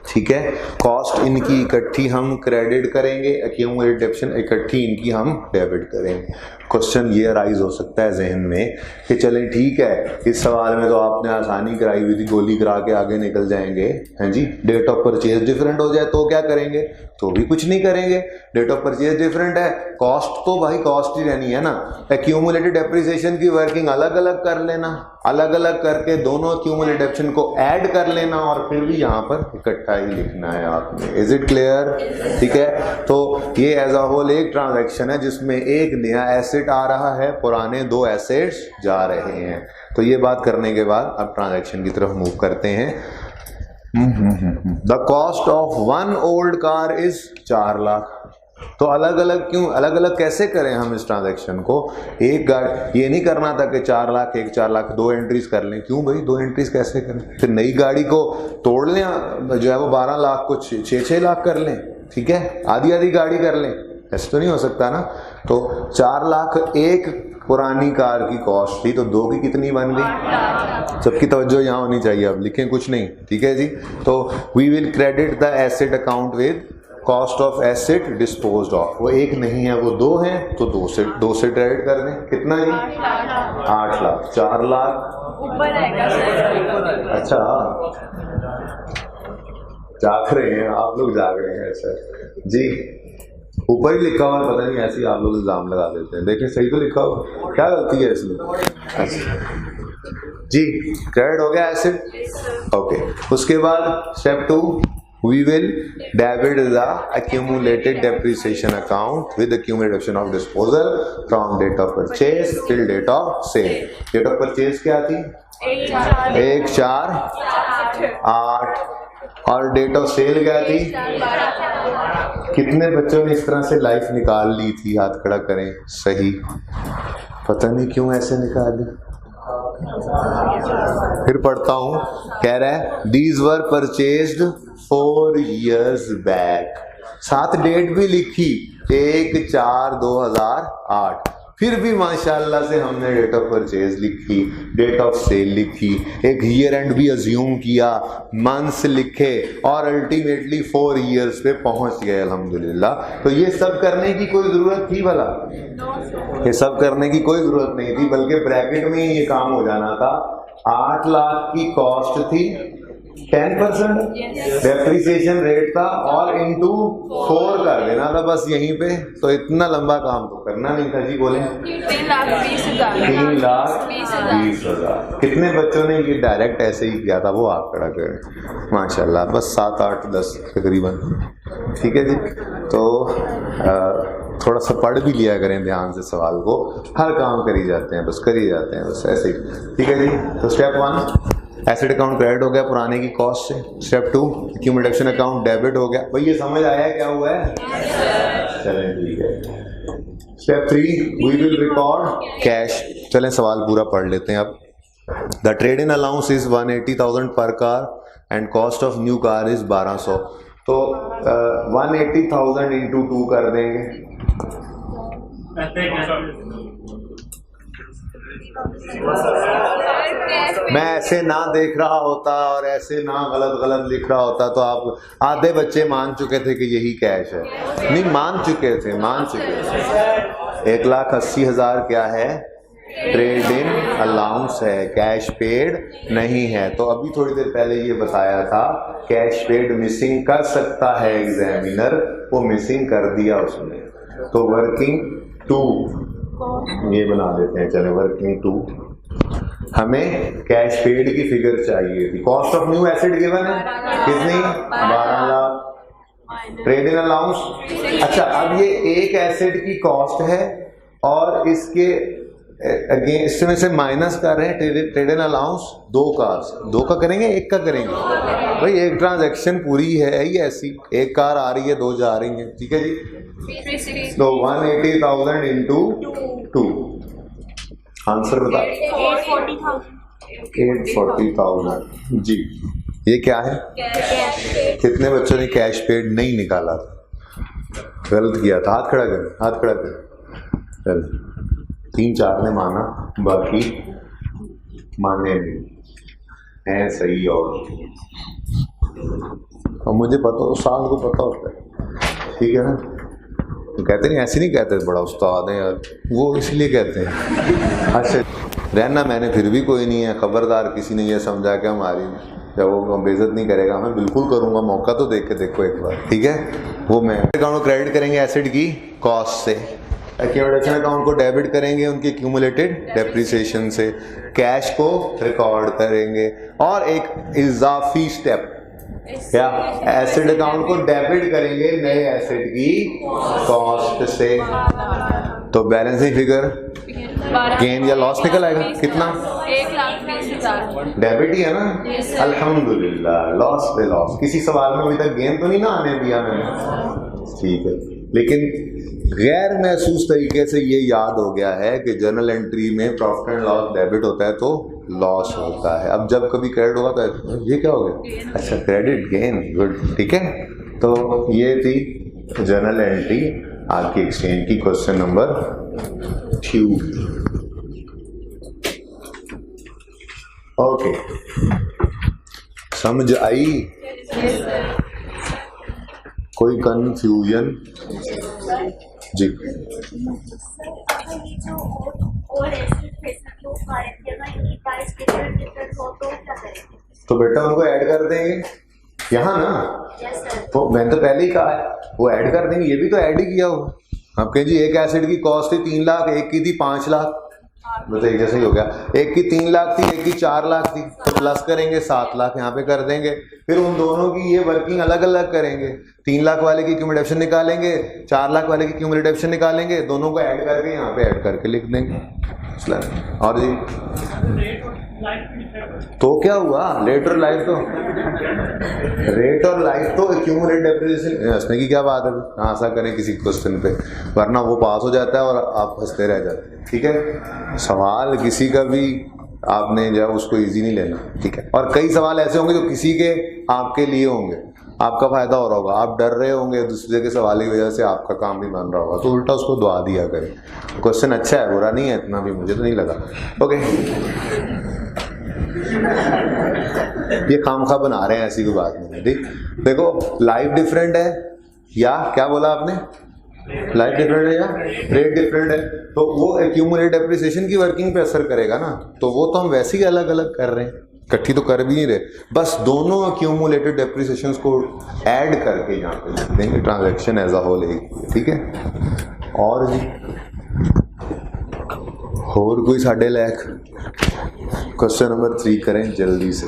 ठीक है, कॉस्ट इनकी इकट्ठी हम क्रेडिट करेंगे, एक्यूमुलेटेड डेबिट इकट्ठी इनकी हम डेबिट करेंगे। क्वेश्चन ये अराइज हो सकता है जहन में कि चलें ठीक है, इस सवाल में तो आपने आसानी कराई हुई थी, गोली करा के आगे निकल जाएंगे, हैं जी। डेट ऑफ परचेज डिफरेंट हो जाए तो क्या करेंगे, तो भी कुछ नहीं करेंगे। डेट ऑफ परचेज डिफरेंट है, कॉस्ट तो भाई कॉस्ट ही रहनी है ना। एक्यूमुलेटेड डेप्रिसिएशन की वर्किंग अलग अलग कर लेना, अलग अलग करके दोनों एक्यूमुलेटेड डेप्रिसिएशन को ऐड कर लेना और फिर भी यहाँ पर इकट्ठा ही लिखना है आपने। Is it clear? ठीक है, तो ये एज अ होल एक ट्रांजैक्शन है जिसमें एक नया एसेट आ रहा है, पुराने 2 एसेट्स जा रहे हैं। तो ये बात करने के बाद अब ट्रांजैक्शन की तरफ मूव करते हैं। The cost of 1 old car is 4 lakh. तो अलग अलग क्यों, अलग अलग कैसे करें हम इस ट्रांजैक्शन को? एक गाड़ी, ये नहीं करना था कि 4 लाख 1 4 लाख 2 एंट्रीज कर लें। क्यों भाई 2 एंट्रीज कैसे करें? फिर नई गाड़ी को तोड़ लें, जो है वो 12 लाख को 6 लाख कर लें। ठीक है, आधी आधी गाड़ी कर लें, ऐसे तो नहीं हो सकता ना। तो 4 लाख एक पुरानी कार की कॉस्ट थी, तो 2 की कितनी बन गई? सबकी तवज्जो यहाँ होनी चाहिए, अब लिखें कुछ नहीं। ठीक है जी, तो we will credit the asset account with cost of asset disposed of. वो एक नहीं है, वो 2 हैं, तो 2 से क्रेडिट कर दें। कितना है? 8 लाख। 4 लाख ऊपर आएगा। अच्छा, जाग रहे हैं आप लोग, जाग रहे हैं सर जी। ऊपर ही लिखा हुआ है, पता नहीं, ऐसे ही आप लोग इल्जाम लगा देते हैं। देखिए सही तो लिखा हुआ, क्या गलती है इसमें? अच्छा जी, क्रेडिट हो गया एसेट। ओके, उसके बाद step 2, we will debit the accumulated depreciation account with accumulation of disposal from date of purchase till date of sale। date of purchase क्या थी? 1/4/8 और डेट ऑफ सेल क्या थी? कितने बच्चों ने इस तरह से लाइफ निकाल ली थी? हाथ खड़ा करें। सही, पता नहीं क्यों ऐसे निकाली। फिर पढ़ता हूं, कह रहा है these were purchased 4 years back. साथ डेट भी लिखी 1/4/2008। फिर भी माशाल्लाह से हमने डेट ऑफ परचेज लिखी, डेट ऑफ सेल लिखी, एक ईयर एंड भी अज्यूम किया, मंथ्स लिखे और अल्टीमेटली 4 years पे पहुंच गए अल्हम्दुलिल्लाह। तो ये सब करने की कोई ज़रूरत थी भला? ये सब करने की कोई ज़रूरत नहीं थी, बल्कि ब्रैकेट में ही ये काम हो जाना था। 8 लाख की कॉस्ट थी, 10% डेप्रिसिएशन रेट था और इंटू 4 कर देना था बस यहीं पे। तो इतना लंबा काम तो करना नहीं था जी। बोले 3,20,000। कितने बच्चों ने ये डायरेक्ट ऐसे ही किया था? वो आप खड़ा करें माशाल्लाह, बस 7 8 10 तकरीबन। ठीक है जी, तो थोड़ा सा पढ़ भी लिया करें ध्यान से सवाल को, हर काम करी जाते हैं, बस करी जाते हैं बस ऐसे ही। ठीक है जी, तो स्टेप 1 एसेट अकाउंट क्रेडिट हो गया पुराने की कॉस्ट से। स्टेप 2 एक्यूमुलेशन अकाउंट डेबिट हो गया। भाई ये समझ आया क्या हुआ है? चलें ठीक है। Step 3 we will record cash. चलें सवाल पूरा पढ़ लेते हैं अब। The trade in allowance is 180,000 पर car and cost of new car is 1200। तो 180,000 इंटू 2 कर देंगे। मैं ऐसे ना देख रहा होता और ऐसे ना गलत गलत लिख रहा होता तो आप आधे बच्चे मान चुके थे कि यही कैश है। नहीं मान चुके थे 1,80,000 क्या है? ट्रेड इन अलाउंस है, कैश पेड नहीं है। तो अभी थोड़ी देर पहले ये बताया था कैश पेड मिसिंग कर सकता है एग्जामिनर, वो मिसिंग कर दिया उसने। तो वर्किंग 2 ये बना देते हैं, चले वर्किंग 2। हमें कैश पेड की फिगर चाहिए थी। Cost of new asset given है कितनी? 12 लाख। ट्रेड इन अलाउंस, अच्छा अब ये एक एसेट की कॉस्ट है और इसके अगेंस्ट में से माइनस कर रहे हैं ट्रेड इन अलाउंस 2 का करेंगे, 1 का करेंगे? भाई एक ट्रांजैक्शन पूरी है ही ऐसी, एक कार आ रही है 2 जा रही है, ठीक है जी। तो 180,000 इंटू 2, आंसर बता। 840,000 जी। ये क्या है? कितने बच्चों ने कैश पेड नहीं निकाला? गलत किया था, हाथ खड़ा कर, हाथ खड़ा कर। चल 3-4 ने माना, बाकी माने नहीं है सही। और मुझे पता, उस्ताद को पता होता है, ठीक है ना। तो कहते नहीं, ऐसे नहीं कहते बड़ा उस्ताद है यार, वो इसलिए कहते हैं। अच्छा रहना, मैंने फिर भी कोई नहीं है, खबरदार किसी ने ये समझा के हमारी जब वो बेइज्जत नहीं करेगा, मैं बिल्कुल करूँगा, मौका तो देख के देखो एक बार, ठीक है। वो मैं अकाउंट को क्रेडिट करेंगे एसेट की कॉस्ट से, एक्यूमुलेशन अकाउंट को डेबिट करेंगे उनके एक्यूमुलेटेड डेप्रिसिएशन से, कैश को रिकॉर्ड करेंगे। और एक इजाफी स्टेप क्या, एसेट अकाउंट को डेबिट करेंगे नए एसेट की कॉस्ट से। तो बैलेंसिंग फिगर गेन या लॉस निकल आएगा कितना? 1,20,000 डेबिट ही है ना। अल्हम्दुलिल्लाह, लॉस पे लॉस। किसी सवाल में अभी तक गेन तो नहीं ना आने दिया मैंने, ठीक है। लेकिन गैर महसूस तरीके से ये याद हो गया है कि जर्नल एंट्री में प्रॉफिट एंड लॉस डेबिट होता है तो लॉस होता है। अब जब कभी क्रेडिट होगा तो ये क्या हो गया? अच्छा क्रेडिट गेन, गुड, ठीक है। तो ये थी जर्नल एंट्री आपकी एक्सचेंज की, क्वेश्चन नंबर 2। ओके, समझ आई? कोई कंफ्यूजन जी? तो बेटा उनको ऐड कर देंगे यहाँ ना। तो मैंने तो पहले ही कहा है वो ऐड कर देंगे, ये भी तो ऐड ही किया होगा। आप कहें जी एक एसिड की कॉस्ट थी 3 लाख, एक की थी 5 लाख, मतलब एक जैसे ही हो गया। एक की 3 लाख थी, एक की 4 लाख थी, तो प्लस करेंगे 7 लाख यहाँ पे कर देंगे। फिर उन दोनों की ये वर्किंग अलग अलग करेंगे, 3 लाख वाले की क्यूमुलेशन निकालेंगे, 4 लाख वाले की क्यूमुलेशन निकालेंगे, दोनों को ऐड करके यहाँ पे ऐड करके लिख देंगे। और जी तो क्या हुआ? रेट और लाइफ तो एक्यूमुलेट डेप्रिसिएशन हंसने की क्या बात है? आशा करें किसी क्वेश्चन पे, वरना वो पास हो जाता है और आप हंसते रह जाते हैं, ठीक है। सवाल किसी का भी आपने जब उसको इजी नहीं लेना, ठीक है। और कई सवाल ऐसे होंगे जो किसी के आपके लिए होंगे, आपका फायदा हो रहा होगा, आप डर रहे होंगे दूसरे के सवाल की वजह से आपका काम नहीं बन रहा होगा, तो उल्टा उसको दुआ दिया करें। क्वेश्चन अच्छा है, बुरा नहीं है, इतना भी मुझे तो नहीं लगा। ओके, ये खामखा बना रहे हैं, ऐसी कोई बात नहीं है। देखो लाइफ डिफरेंट है या क्या बोला आपने? लाइफ डिफरेंट है या रेट डिफरेंट है, तो वो एक्यूमुलेट डेप्रिसिएशन की वर्किंग पे असर करेगा ना। तो वो तो हम वैसे ही अलग अलग कर रहे हैं, इकट्ठी तो कर भी नहीं रहे, बस दोनों एक्यूमुलेटेड डेप्रिसिएशंस को ऐड करके यहाँ पे लिख देंगे, ट्रांजैक्शन एज अ होल, ठीक है। और जी और कोई साढ़े लाख क्वेश्चन नंबर 3 करें जल्दी से।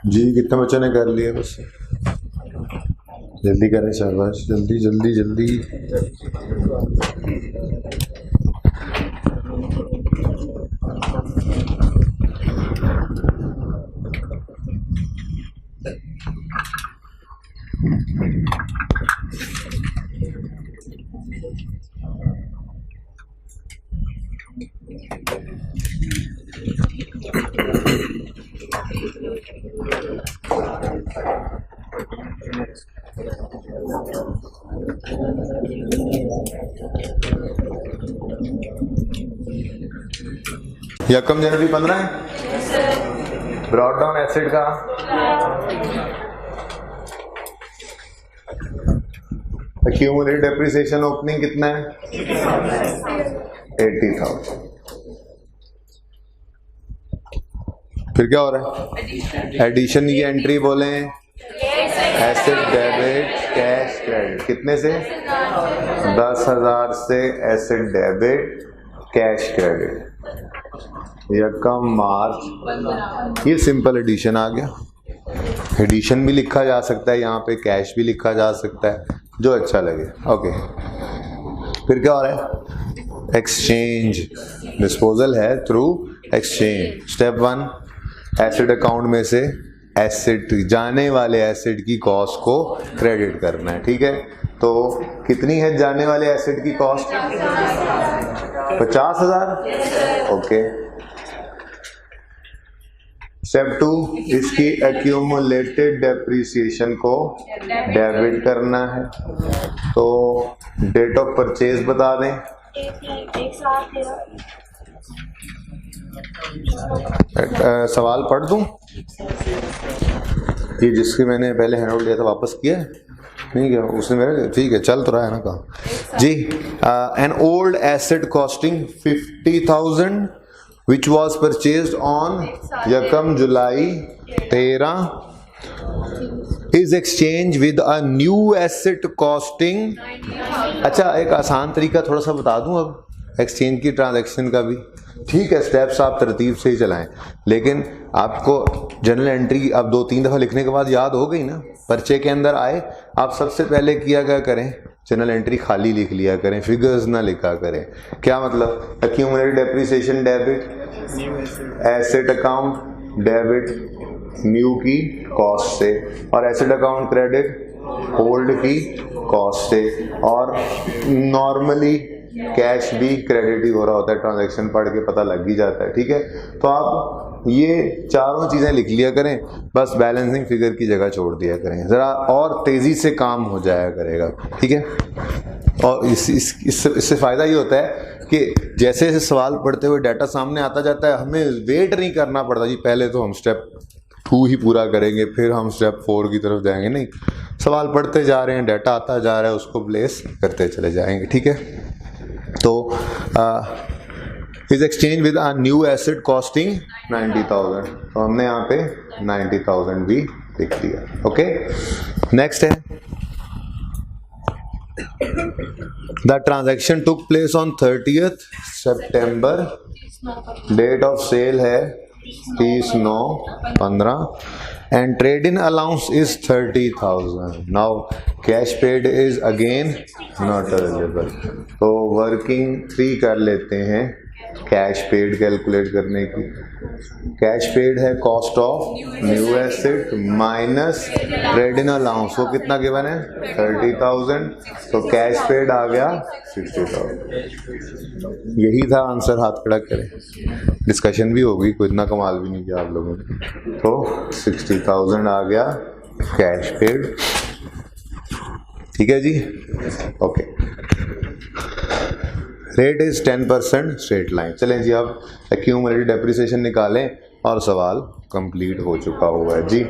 जी कितने बच्चों ने कर लिए? बस जल्दी करें शाबाश, जल्दी जल्दी जल्दी। यकम जनवरी 15 है। ब्रॉड डाउन एसिड का एक्यूमुलेटेड डेप्रिसिएशन ओपनिंग कितना है? 80,000। फिर क्या हो रहा है? एडिशन की एंट्री बोले एसिड डेबिट कैश क्रेडिट। कितने से? 10,000 से एसिड डेबिट कैश क्रेडिट। यकम मार्च। ये सिंपल एडिशन आ गया। एडिशन भी लिखा जा सकता है, यहाँ पे कैश भी लिखा जा सकता है, जो अच्छा लगे। ओके, फिर क्या हो रहा है? एक्सचेंज डिस्पोजल है through exchange. Step 1, acid account में से एसिड जाने वाले एसिड की कॉस्ट को क्रेडिट करना है। ठीक है, तो कितनी है जाने वाले एसिड की कॉस्ट? 50,000। ओके। स्टेप 2, इसकी एक्यूमुलेटेड डेप्रिसिएशन को डेबिट करना है। तो डेट ऑफ परचेज बता दें। सवाल पढ़ दूं? ये जिसके मैंने पहले हैंडआउट लिया था वापस किया नहीं क्या? उसने मेरे ठीक है चल तो रहा है ना कहा जी। An old asset costing 50,000 which was purchased on यकम जुलाई 13 is exchanged with a new asset costing। अच्छा, एक आसान तरीका थोड़ा सा बता दूं अब एक्सचेंज की ट्रांजैक्शन का भी। ठीक है, स्टेप्स आप तरतीब से ही चलाएं, लेकिन आपको जनरल एंट्री अब 2-3 दफ़ा लिखने के बाद याद हो गई ना। पर्चे के अंदर आए, आप सबसे पहले किया क्या करें? जनरल एंट्री खाली लिख लिया करें, फिगर्स ना लिखा करें। क्या मतलब? Accumulated depreciation debit, asset account debit new की कॉस्ट से, और एसेट अकाउंट क्रेडिट ओल्ड की कॉस्ट से। और नॉर्मली कैश भी क्रेडिट ही हो रहा होता है, ट्रांजैक्शन पढ़ के पता लग ही जाता है। ठीक है, तो आप ये चारों चीज़ें लिख लिया करें, बस बैलेंसिंग फिगर की जगह छोड़ दिया करें, ज़रा और तेज़ी से काम हो जाया करेगा। ठीक है, और इससे फ़ायदा ये होता है कि जैसे जैसे सवाल पढ़ते हुए डाटा सामने आता जाता है, हमें वेट नहीं करना पड़ता जी पहले तो हम स्टेप 2 ही पूरा करेंगे फिर हम स्टेप 4 की तरफ जाएंगे। नहीं, सवाल पढ़ते जा रहे हैं, डाटा आता जा रहा है, उसको प्लेस करते चले जाएंगे। ठीक है, तो is exchange with a new asset costing 90,000, तो हमने यहाँ पे 90,000 भी लिख दिया। ओके, नेक्स्ट है the transaction took place on 30th September। Date of sale है 30/9/15 and trade-in allowance is 30,000. Now cash paid is again not available. तो वर्किंग 3 कर लेते हैं कैश पेड कैलकुलेट करने की। कैश पेड है cost of new asset minus trade in allowance, वो कितना गिवन है? 30,000। तो कैश पेड आ गया 60,000। यही था आंसर, हाथ खड़ा करें। डिस्कशन भी होगी, कोई इतना कमाल भी नहीं किया आप लोगों ने। तो 60,000 आ गया कैश पेड। ठीक है जी, okay. Rate is 10% straight line. चलें जी, अब एक्यूमुलेटेड डेप्रिसिएशन निकालें और सवाल कंप्लीट हो चुका हुआ है जी।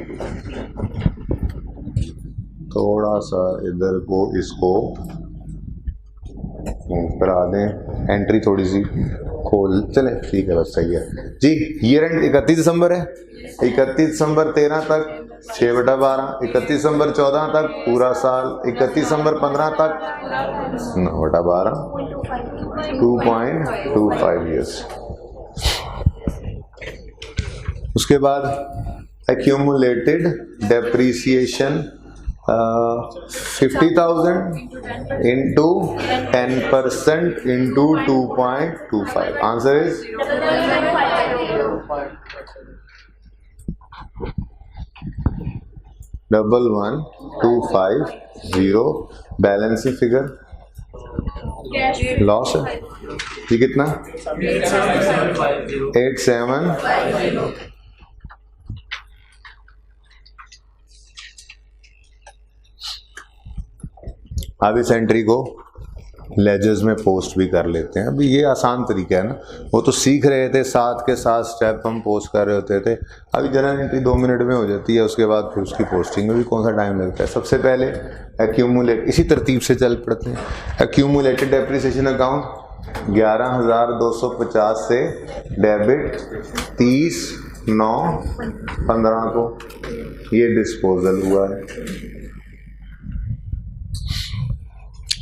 थोड़ा सा इधर को इसको करा दें, एंट्री थोड़ी सी खोल चले, ठीक है बस सही है जी। ईयर एंड 31 दिसंबर है, 31 दिसंबर 13 तक 6/12, 31 दिसंबर 14 तक पूरा साल, 31 दिसंबर 15 तक 9/12, 2.25 ईयर्स। उसके बाद accumulated depreciation 50,000 into 10% into 2.25. Answer is 11,250. Balance figure loss है ये कितना 8750। अब इस एंट्री को लेजर्स में पोस्ट भी कर लेते हैं। अभी ये आसान तरीका है ना, वो तो सीख रहे थे, साथ के साथ स्टेप हम पोस्ट कर रहे होते थे। अभी जनरल एंट्री 2 मिनट में हो जाती है, उसके बाद फिर उसकी पोस्टिंग में भी कौन सा टाइम लगता है। सबसे पहले एक्यूमुलेट, इसी तरतीब से चल पड़ते हैं। एक्यूमुलेटेड डेप्रिसिएशन अकाउंट 11,250 से डेबिट 30/9/15 को ये डिस्पोजल हुआ है।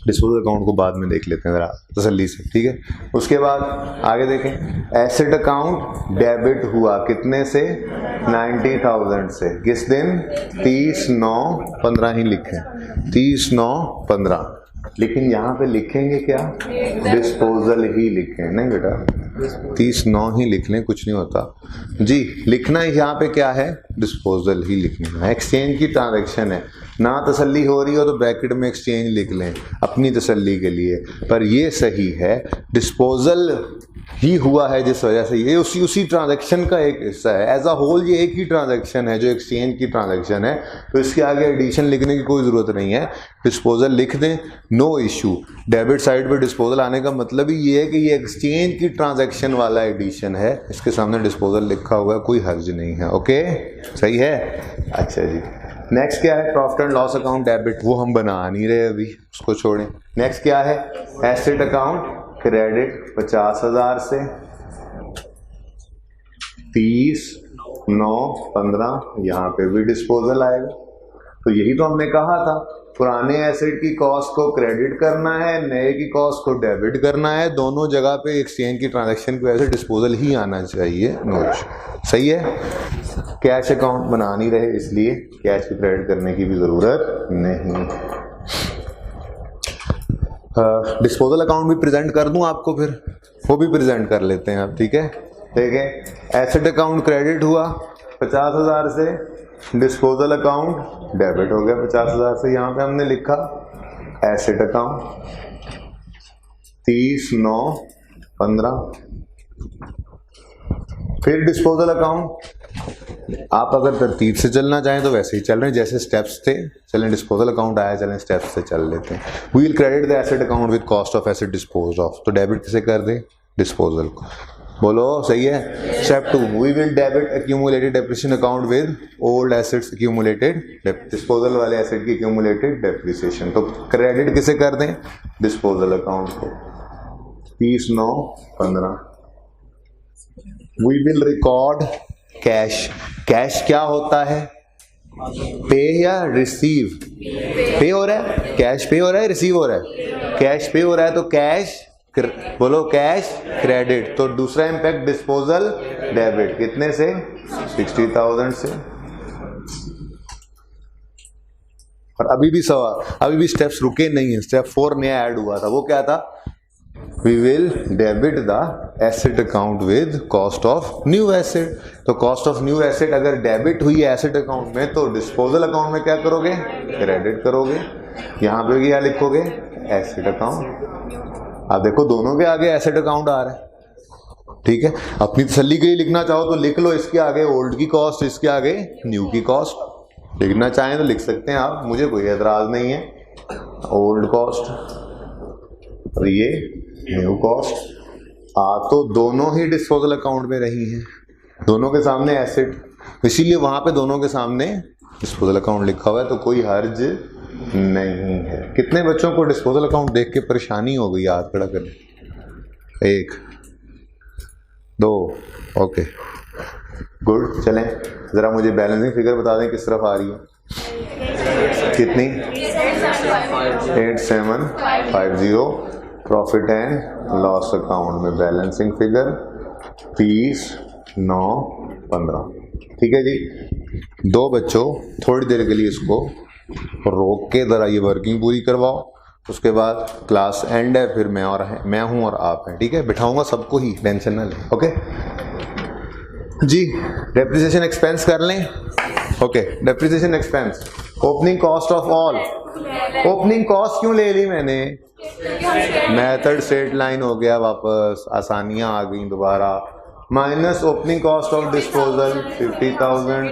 डिस्पोजल अकाउंट को बाद में देख लेते हैं जरा तसल्ली से, ठीक है। उसके बाद आगे देखें, एसेट अकाउंट डेबिट हुआ कितने से 90,000 से, किस दिन 30/9/15 ही लिखें, 30/9/15। लेकिन यहाँ पे लिखेंगे क्या, डिस्पोजल ही लिखें, नहीं बेटा 30/9 ही लिख लें, कुछ नहीं होता जी। लिखना यहाँ पे क्या है, डिस्पोजल ही लिखना है। एक्सचेंज की ट्रांजैक्शन है, ना तसल्ली हो रही हो तो ब्रैकेट में एक्सचेंज लिख लें अपनी तसल्ली के लिए, पर ये सही है डिस्पोजल ही हुआ है, जिस वजह से ये उसी ट्रांजैक्शन का एक हिस्सा है। एज अ होल ये एक ही ट्रांजैक्शन है जो एक्सचेंज की ट्रांजैक्शन है, तो इसके आगे एडिशन लिखने की कोई ज़रूरत नहीं है, डिस्पोजल लिख दें, नो इशू। डेबिट साइड पे डिस्पोजल आने का मतलब ही ये है कि ये एक्सचेंज की ट्रांजैक्शन वाला एडिशन है, इसके सामने डिस्पोजल लिखा हुआ है, कोई हर्ज नहीं है। ओके सही है, अच्छा जी। नेक्स्ट क्या है, profit and loss account debit, वो हम बना नहीं रहे अभी, उसको छोड़ें। नेक्स्ट क्या है, एसेट अकाउंट क्रेडिट 50,000 से 30/9/15, यहाँ पे भी डिस्पोजल आएगा। तो यही तो हमने कहा था, पुराने एसेट की कॉस्ट को क्रेडिट करना है, नए की कॉस्ट को डेबिट करना है, दोनों जगह पे एक्सचेंज की ट्रांजैक्शन की वजह से डिस्पोजल ही आना चाहिए, नो इशू, सही है। कैश अकाउंट बना नहीं रहे इसलिए कैश की क्रेडिट करने की भी जरूरत नहीं। डिस्पोजल अकाउंट भी प्रेजेंट कर दूं आपको, फिर वो भी प्रेजेंट कर लेते हैं आप, ठीक है। देखें, एसेट अकाउंट क्रेडिट हुआ 50,000 से, डिस्पोजल अकाउंट डेबिट हो गया 50,000 से। यहाँ पे हमने लिखा एसेट अकाउंट 30/9/15, फिर डिस्पोजल अकाउंट। आप अगर तरतीब से चलना चाहें तो वैसे ही चल रहे हैं जैसे स्टेप्स थे, चलें डिस्पोजल अकाउंट आया, चलें स्टेप्स से चल लेते हैं। We will credit the asset account with cost of asset dispose of, तो डेबिट किसे कर दें, डिस्पोजल को, बोलो सही है। Step 2, we will debit accumulated depreciation account with old assets accumulated, disposal वाले एसेट की एक्यूमुलेटेड डेप्रिसिएशन, तो क्रेडिट किसे कर दें, डिस्पोजल अकाउंट को 30/9/15। We will record cash, cash क्या होता है, पे या रिसीव, पे हो रहा है, कैश पे हो रहा है, रिसीव हो रहा है, कैश पे हो रहा है, तो कैश बोलो कैश क्रेडिट, तो दूसरा इंपैक्ट डिस्पोजल डेबिट, कितने से 60,000 से। और अभी भी स्टेप्स रुके नहीं है, स्टेप 4 नया ऐड हुआ था, वो क्या था, we will debit the asset account with cost of new asset. तो कॉस्ट ऑफ न्यू एसेट अगर डेबिट हुई है एसेट अकाउंट में, तो डिस्पोजल अकाउंट में क्या करोगे, क्रेडिट करोगे। यहाँ पे क्या लिखोगे, एसेट अकाउंट। आप देखो दोनों के आगे एसेट अकाउंट आ रहा है, ठीक है। अपनी तसल्ली के लिए लिखना चाहो तो लिख लो, इसके आगे ओल्ड की कॉस्ट, इसके आगे न्यू की कॉस्ट। लिखना चाहें तो लिख सकते हैं आप, मुझे कोई एतराज नहीं है। ओल्ड कॉस्ट और ये न्यू कॉस्ट, तो दोनों ही डिस्पोजल अकाउंट में रही हैं, दोनों के सामने एसेट, इसीलिए वहां पे दोनों के सामने डिस्पोजल अकाउंट लिखा हुआ है, तो कोई हर्ज नहीं है। कितने बच्चों को डिस्पोजल अकाउंट देख के परेशानी हो गई, हाथ खड़ा करें, 1 2। Okay good. चलें ज़रा मुझे बैलेंसिंग फिगर बता दें किस तरफ आ रही है। कितनी? 8750। प्रॉफिट एंड लॉस अकाउंट में बैलेंसिंग फिगर 30, 9, 15। ठीक है जी। 2 बच्चों थोड़ी देर के लिए इसको रोक के ज़रा ये वर्किंग पूरी करवाओ, उसके बाद क्लास एंड है, फिर मैं हूँ और आप हैं। ठीक है, बिठाऊंगा सबको ही, टेंशन ना लें। ओके जी। डेप्रिसिएशन एक्सपेंस कर लें। Okay depreciation expense, opening cost of all. Opening cost क्यों ले ली मैंने? मेथड स्ट्रेट लाइन हो गया, वापस आसानियाँ आ गई दोबारा। Minus opening cost of disposal 50,000।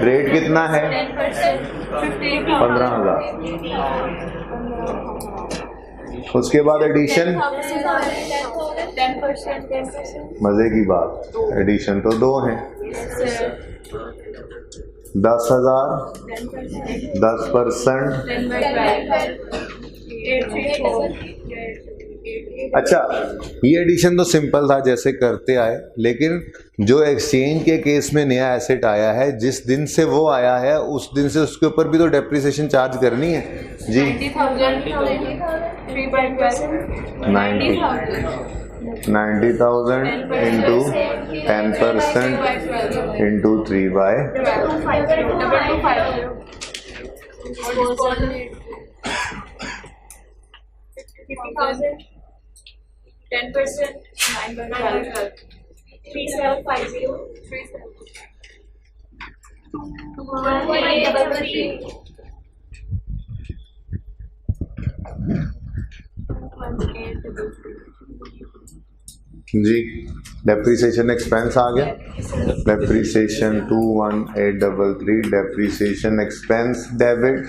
Rate कितना है? 15,000। उसके बाद एडिशन, मजे की बात, एडिशन तो 2 हैं। 10,000, 10%। अच्छा ये एडिशन तो सिंपल था जैसे करते आए, लेकिन जो एक्सचेंज के केस में नया एसेट आया है, जिस दिन से वो आया है उस दिन से उसके ऊपर भी तो डेप्रिसिएशन चार्ज करनी है जी। 90,000 इंटू 10% इंटू 3/250। जी डेप्रिसिएशन एक्सपेंस आ गया। Depreciation 21833, depreciation expense debit,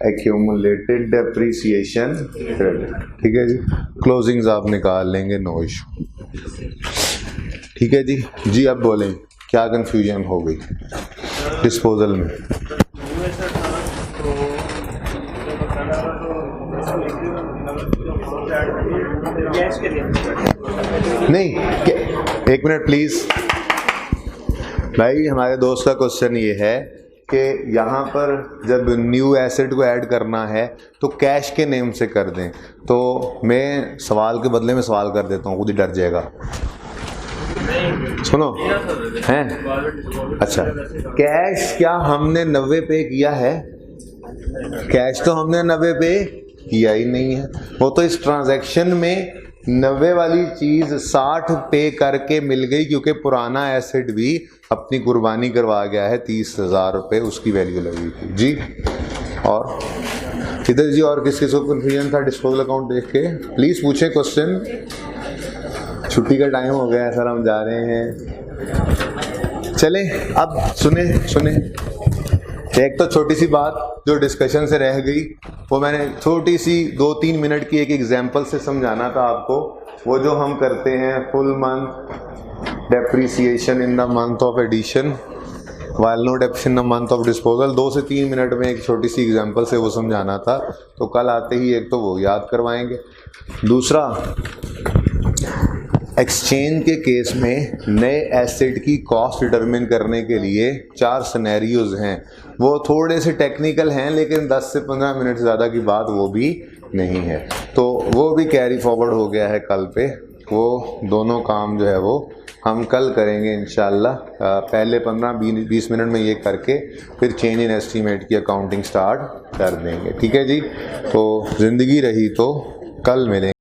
accumulated depreciation credit. ठीक है जी, क्लोजिंग्स आप निकाल लेंगे, नो इशू। ठीक है जी। जी अब बोलें क्या कंफ्यूजन हो गई डिस्पोजल में? नहीं, एक मिनट प्लीज भाई, हमारे दोस्त का क्वेश्चन ये है कि यहाँ पर जब न्यू एसेट को ऐड करना है तो कैश के नेम से कर दें। तो मैं सवाल के बदले में सवाल कर देता हूँ, खुद ही डर जाएगा। सुनो हैं, अच्छा कैश क्या हमने 90 पे किया है? कैश तो हमने 90 पे किया ही नहीं है। वो तो इस ट्रांजैक्शन में 90 वाली चीज 60 पे करके मिल गई, क्योंकि पुराना एसेट भी अपनी कुर्बानी करवा गया है। 30,000 रुपये उसकी वैल्यू लगी थी जी। और इधर जी और किस किस को कन्फ्यूजन था डिस्पोजल अकाउंट देख के? प्लीज पूछे क्वेश्चन। छुट्टी का टाइम हो गया है सर, हम जा रहे हैं। चलें अब सुने एक तो छोटी सी बात जो डिस्कशन से रह गई, वो मैंने छोटी सी 2-3 मिनट की एक एग्जांपल से समझाना था आपको। वो जो हम करते हैं full month depreciation in the month of addition while no depreciation in the month of disposal, 2 से 3 मिनट में एक छोटी सी एग्जांपल से वो समझाना था। तो कल आते ही एक तो वो याद करवाएंगे। दूसरा, एक्सचेंज के केस में नए एसेट की कॉस्ट डिटरमिन करने के लिए 4 सिनेरियोज हैं। वो थोड़े से टेक्निकल हैं, लेकिन 10 से 15 मिनट से ज़्यादा की बात वो भी नहीं है। तो वो भी कैरी फॉरवर्ड हो गया है कल पे। वो दोनों काम जो है वो हम कल करेंगे इंशाल्लाह। पहले 15-20 मिनट में ये करके फिर चेंज इन एस्टीमेट की अकाउंटिंग स्टार्ट कर देंगे। ठीक है जी। तो ज़िंदगी रही तो कल मिलेंगे।